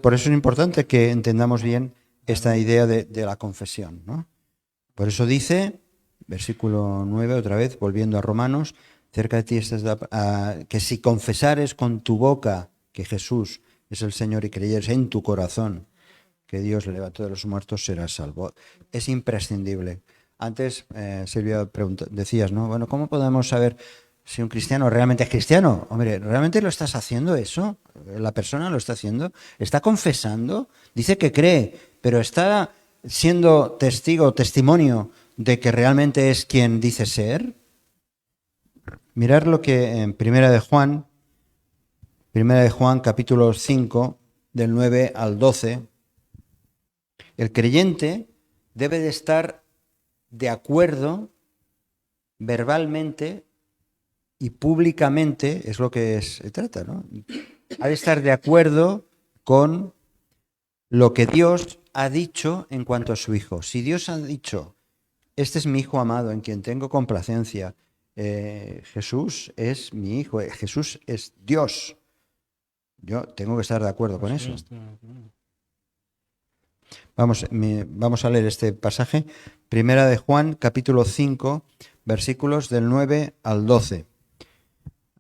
Por eso es importante que entendamos bien esta idea de la confesión, ¿no? Por eso dice, versículo 9, otra vez, volviendo a Romanos, cerca de ti que si confesares con tu boca que Jesús es el Señor y creyeres en tu corazón que Dios le levantó de los muertos, serás salvo. Es imprescindible. Antes, Silvia, decías, ¿no? Bueno, ¿cómo podemos saber si un cristiano realmente es cristiano? Hombre, ¿realmente lo estás haciendo eso? ¿La persona lo está haciendo? ¿Está confesando? Dice que cree, pero está siendo testimonio de que realmente es quien dice ser. Mirar lo que en Primera de Juan capítulo 5, del 9 al 12, el creyente debe de estar de acuerdo verbalmente y públicamente es lo que se trata, ¿no? Ha de estar de acuerdo con lo que Dios ha dicho en cuanto a su Hijo. Si Dios ha dicho, este es mi Hijo amado en quien tengo complacencia, Jesús es mi Hijo, Jesús es Dios, yo tengo que estar de acuerdo con eso. Vamos a leer este pasaje, Primera de Juan, capítulo 5, versículos del 9 al 12.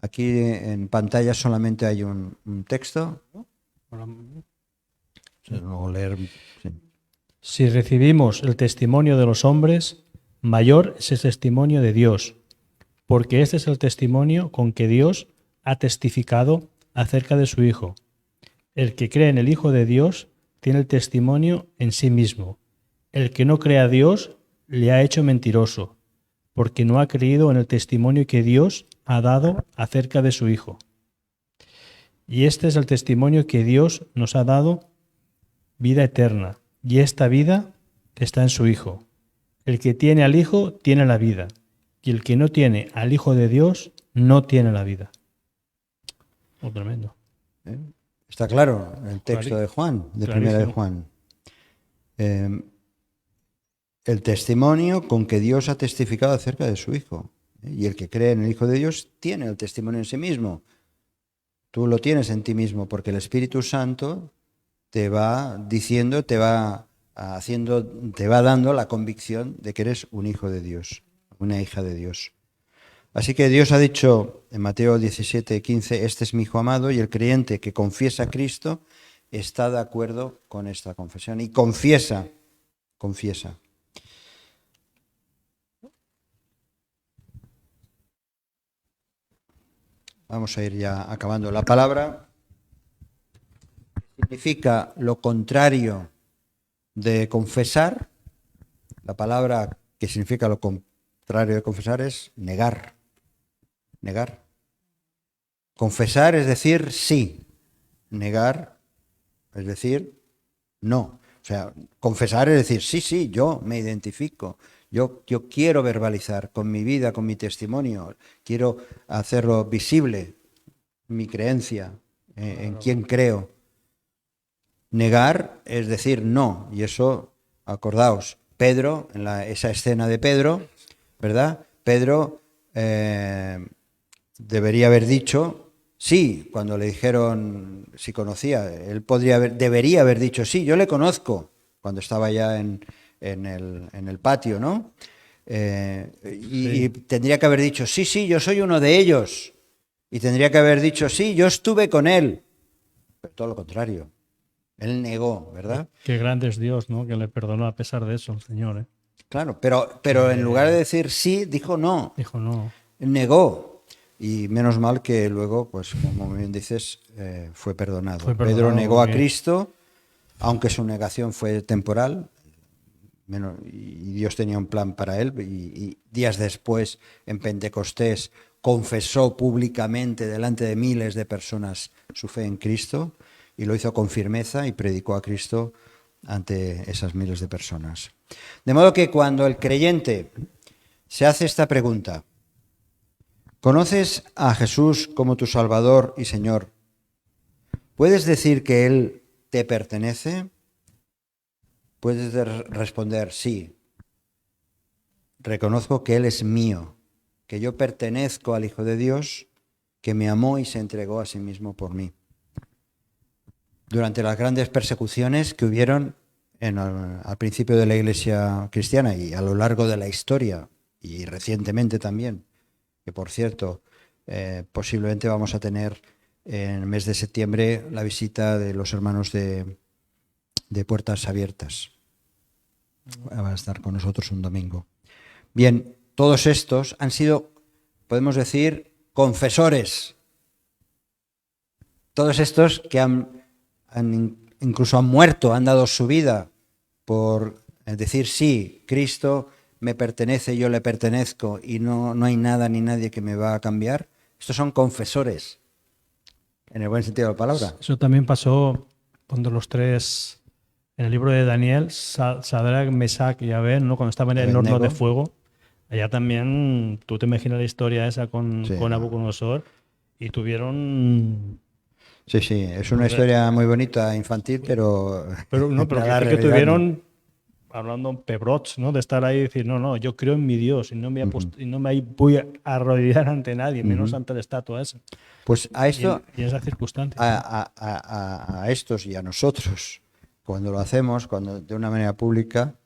Aquí en pantalla solamente hay un texto. Luego leer, sí. Si recibimos el testimonio de los hombres, mayor es el testimonio de Dios, porque este es el testimonio con que Dios ha testificado acerca de su Hijo. El que cree en el Hijo de Dios tiene el testimonio en sí mismo. El que no cree a Dios le ha hecho mentiroso, porque no ha creído en el testimonio que Dios ha dado acerca de su Hijo. Y este es el testimonio que Dios nos ha dado, vida eterna, y esta vida está en su Hijo. El que tiene al Hijo tiene la vida, y el que no tiene al Hijo de Dios no tiene la vida. Oh, tremendo. Está claro el texto de Juan, de Primera de Juan. El testimonio con que Dios ha testificado acerca de su Hijo. Y el que cree en el Hijo de Dios tiene el testimonio en sí mismo. Tú lo tienes en ti mismo porque el Espíritu Santo te va diciendo, te va dando la convicción de que eres un hijo de Dios, una hija de Dios. Así que Dios ha dicho en Mateo 17:15, este es mi Hijo amado, y el creyente que confiesa a Cristo está de acuerdo con esta confesión y confiesa. Vamos a ir ya acabando. La palabra significa lo contrario de confesar. La palabra que significa lo contrario de confesar es negar. Negar. Confesar es decir sí. Negar es decir no. O sea, confesar es decir sí, yo me identifico. Yo quiero verbalizar con mi vida, con mi testimonio. Quiero hacerlo visible, mi creencia, en quién creo. Negar es decir no. Y eso, acordaos, Pedro, en esa escena de Pedro, ¿verdad? Pedro debería haber dicho sí, cuando le dijeron si conocía. Él debería haber dicho sí, yo le conozco, cuando estaba ya en el patio, ¿no? Y tendría que haber dicho sí, yo soy uno de ellos. Y tendría que haber dicho sí, yo estuve con él. Pero todo lo contrario. Él negó, ¿verdad? Qué grande es Dios, ¿no? Que le perdonó a pesar de eso, el Señor, ¿eh? Claro, pero en lugar de decir sí, dijo no. Dijo no. Negó. Y menos mal que luego, pues como bien dices, fue perdonado. Pedro negó a Cristo, aunque su negación fue temporal, y Dios tenía un plan para él. Y días después, en Pentecostés, confesó públicamente delante de miles de personas su fe en Cristo. Y lo hizo con firmeza y predicó a Cristo ante esas miles de personas. De modo que cuando el creyente se hace esta pregunta, ¿conoces a Jesús como tu Salvador y Señor? ¿Puedes decir que Él te pertenece? Puedes responder sí. Reconozco que Él es mío, que yo pertenezco al Hijo de Dios, que me amó y se entregó a sí mismo por mí. Durante las grandes persecuciones que hubieron al principio de la Iglesia cristiana y a lo largo de la historia, y recientemente también, que por cierto, posiblemente vamos a tener en el mes de septiembre la visita de los hermanos de Puertas Abiertas. Van a estar con nosotros un domingo. Bien, todos estos han sido, podemos decir, confesores. Todos estos que incluso han muerto, han dado su vida por decir sí, Cristo me pertenece, yo le pertenezco y no hay nada ni nadie que me va a cambiar. Estos son confesores, en el buen sentido de la palabra. Eso también pasó cuando los tres, en el libro de Daniel, Sadrach, Mesach y Abed, ¿no? Cuando estaban en el horno de fuego, Allá también, tú te imaginas la historia esa con Sí. Nabucodonosor y tuvieron... Sí, sí, es una No sé. historia muy bonita, infantil, pero Pero no, pero nada que realidad, ¿no? tuvieron, hablando pebrots, ¿no? De estar ahí y decir, no, no, yo creo en mi Dios y no me, y no me voy a arrodillar ante nadie, menos ante la estatua esa. Pues a esto, Y en esa circunstancia. a estos y a nosotros, cuando lo hacemos, cuando de una manera pública,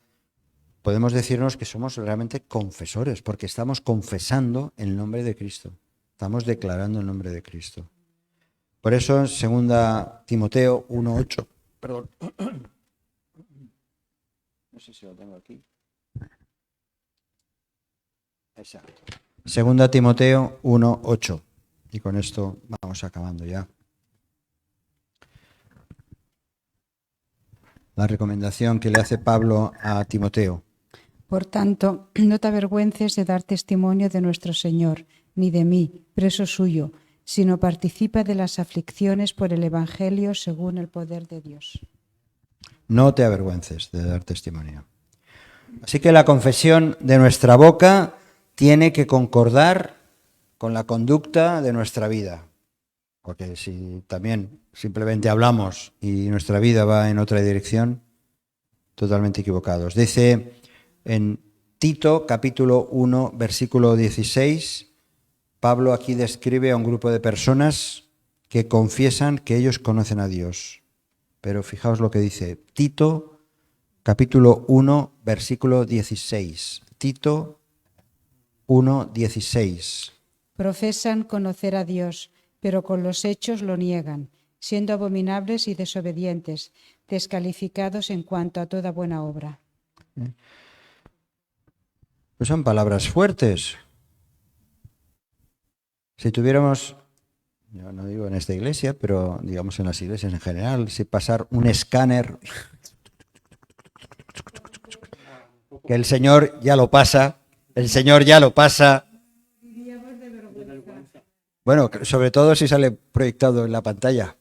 podemos decirnos que somos realmente confesores, porque estamos confesando el nombre de Cristo. Estamos declarando el nombre de Cristo. Por eso, en 2 Timoteo 1:8, perdón. No sé si lo tengo aquí. Exacto. 2 Timoteo 1:8. Y con esto vamos acabando ya. La recomendación que le hace Pablo a Timoteo. Por tanto, no te avergüences de dar testimonio de nuestro Señor, ni de mí, preso suyo, sino participa de las aflicciones por el Evangelio según el poder de Dios. No te avergüences de dar testimonio. Así que la confesión de nuestra boca tiene que concordar con la conducta de nuestra vida. Porque si también simplemente hablamos y nuestra vida va en otra dirección, totalmente equivocados. Dice en Tito capítulo 1, versículo 16, Pablo aquí describe a un grupo de personas que confiesan que ellos conocen a Dios. Pero fijaos lo que dice Tito capítulo 1, versículo 16. Tito 1, 16. Profesan conocer a Dios, pero con los hechos lo niegan, siendo abominables y desobedientes, descalificados en cuanto a toda buena obra. Pues son palabras fuertes. Si tuviéramos, yo no digo en esta iglesia, pero digamos en las iglesias en general, si pasar un escáner, que el Señor ya lo pasa, el Señor ya lo pasa. Bueno, sobre todo si sale proyectado en la pantalla.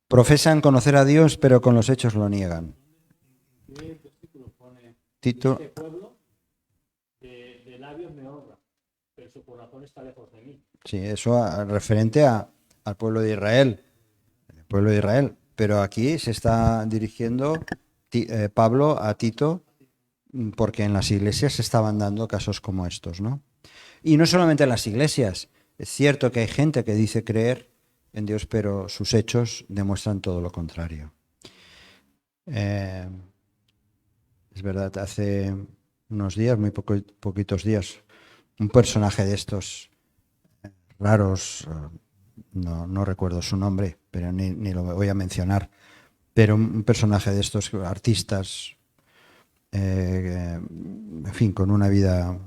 Profesan conocer a Dios, pero con los hechos lo niegan. Tito. De labios me honra, pero su corazón está lejos de mí. Sí, eso referente al pueblo de Israel. El pueblo de Israel. Pero aquí se está dirigiendo Pablo a Tito, porque en las iglesias se estaban dando casos como estos, ¿no? Y no solamente en las iglesias. Es cierto que hay gente que dice creer en Dios, pero sus hechos demuestran todo lo contrario. Es verdad, hace unos días, muy poquitos días, un personaje de estos raros, no recuerdo su nombre, pero ni lo voy a mencionar, pero un personaje de estos artistas, en fin, con una vida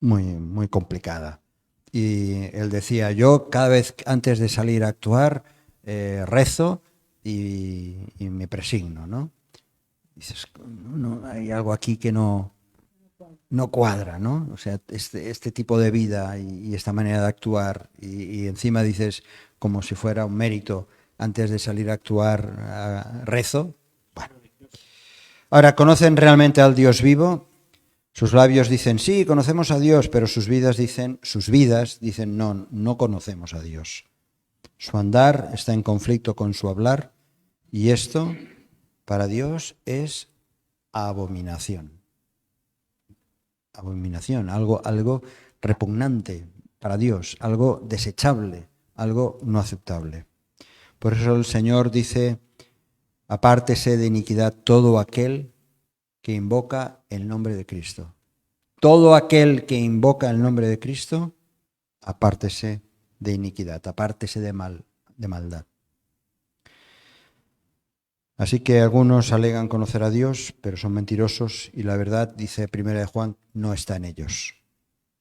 muy, muy complicada. Y él decía, yo cada vez antes de salir a actuar, rezo y me presigno, ¿no? Y dices, no, hay algo aquí que no cuadra, ¿no? O sea, este tipo de vida y esta manera de actuar y encima dices como si fuera un mérito antes de salir a actuar, rezo. Bueno. Ahora, ¿conocen realmente al Dios vivo? Sus labios dicen, sí, conocemos a Dios, pero sus vidas dicen, no conocemos a Dios. Su andar está en conflicto con su hablar y esto para Dios es abominación. Abominación, algo repugnante para Dios, algo desechable, algo no aceptable. Por eso el Señor dice, apártese de iniquidad todo aquel que invoca el nombre de Cristo. Todo aquel que invoca el nombre de Cristo, apártese de iniquidad, apártese de maldad. Así que algunos alegan conocer a Dios, pero son mentirosos y la verdad, dice 1 de Juan, no está en ellos.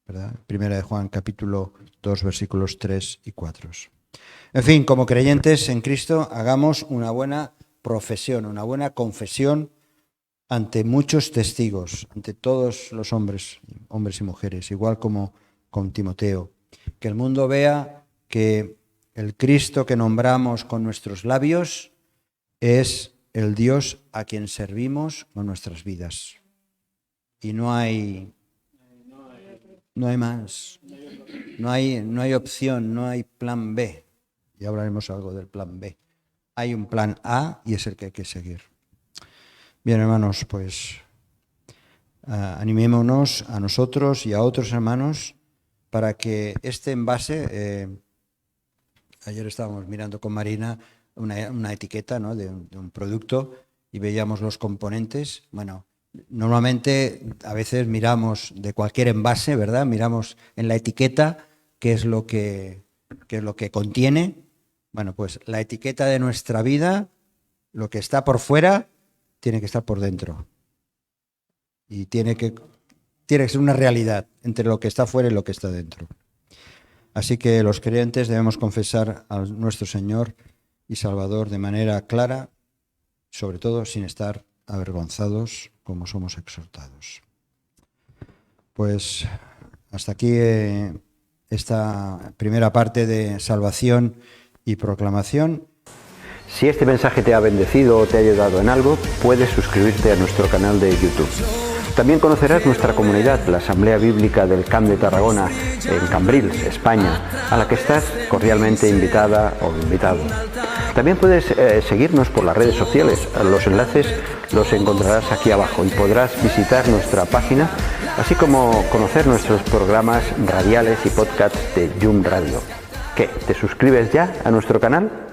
¿Verdad? 1 de Juan capítulo 2 versículos 3 y 4. En fin, como creyentes en Cristo, hagamos una buena profesión, una buena confesión ante muchos testigos, ante todos los hombres y mujeres, igual como con Timoteo. Que el mundo vea que el Cristo que nombramos con nuestros labios es el Dios a quien servimos con nuestras vidas. Y no hay más, no hay opción, no hay plan B. Y hablaremos algo del plan B. Hay un plan A y es el que hay que seguir. Bien, hermanos, pues animémonos a nosotros y a otros hermanos para que este envase, ayer estábamos mirando con Marina una etiqueta, ¿no?, de un producto y veíamos los componentes. Bueno, normalmente a veces miramos de cualquier envase, ¿verdad? Miramos en la etiqueta qué es lo que contiene. Bueno, pues la etiqueta de nuestra vida, lo que está por fuera, tiene que estar por dentro. Y tiene que ser una realidad entre lo que está fuera y lo que está dentro. Así que los creyentes debemos confesar a nuestro Señor y Salvador de manera clara, sobre todo sin estar avergonzados como somos exhortados. Pues hasta aquí esta primera parte de salvación y proclamación. Si este mensaje te ha bendecido o te ha ayudado en algo, puedes suscribirte a nuestro canal de YouTube. También conocerás nuestra comunidad, la Asamblea Bíblica del Camp de Tarragona, en Cambrils, España, a la que estás cordialmente invitada o invitado. También puedes seguirnos por las redes sociales. Los enlaces los encontrarás aquí abajo y podrás visitar nuestra página, así como conocer nuestros programas radiales y podcasts de Yum Radio. ¿Qué? ¿Te suscribes ya a nuestro canal?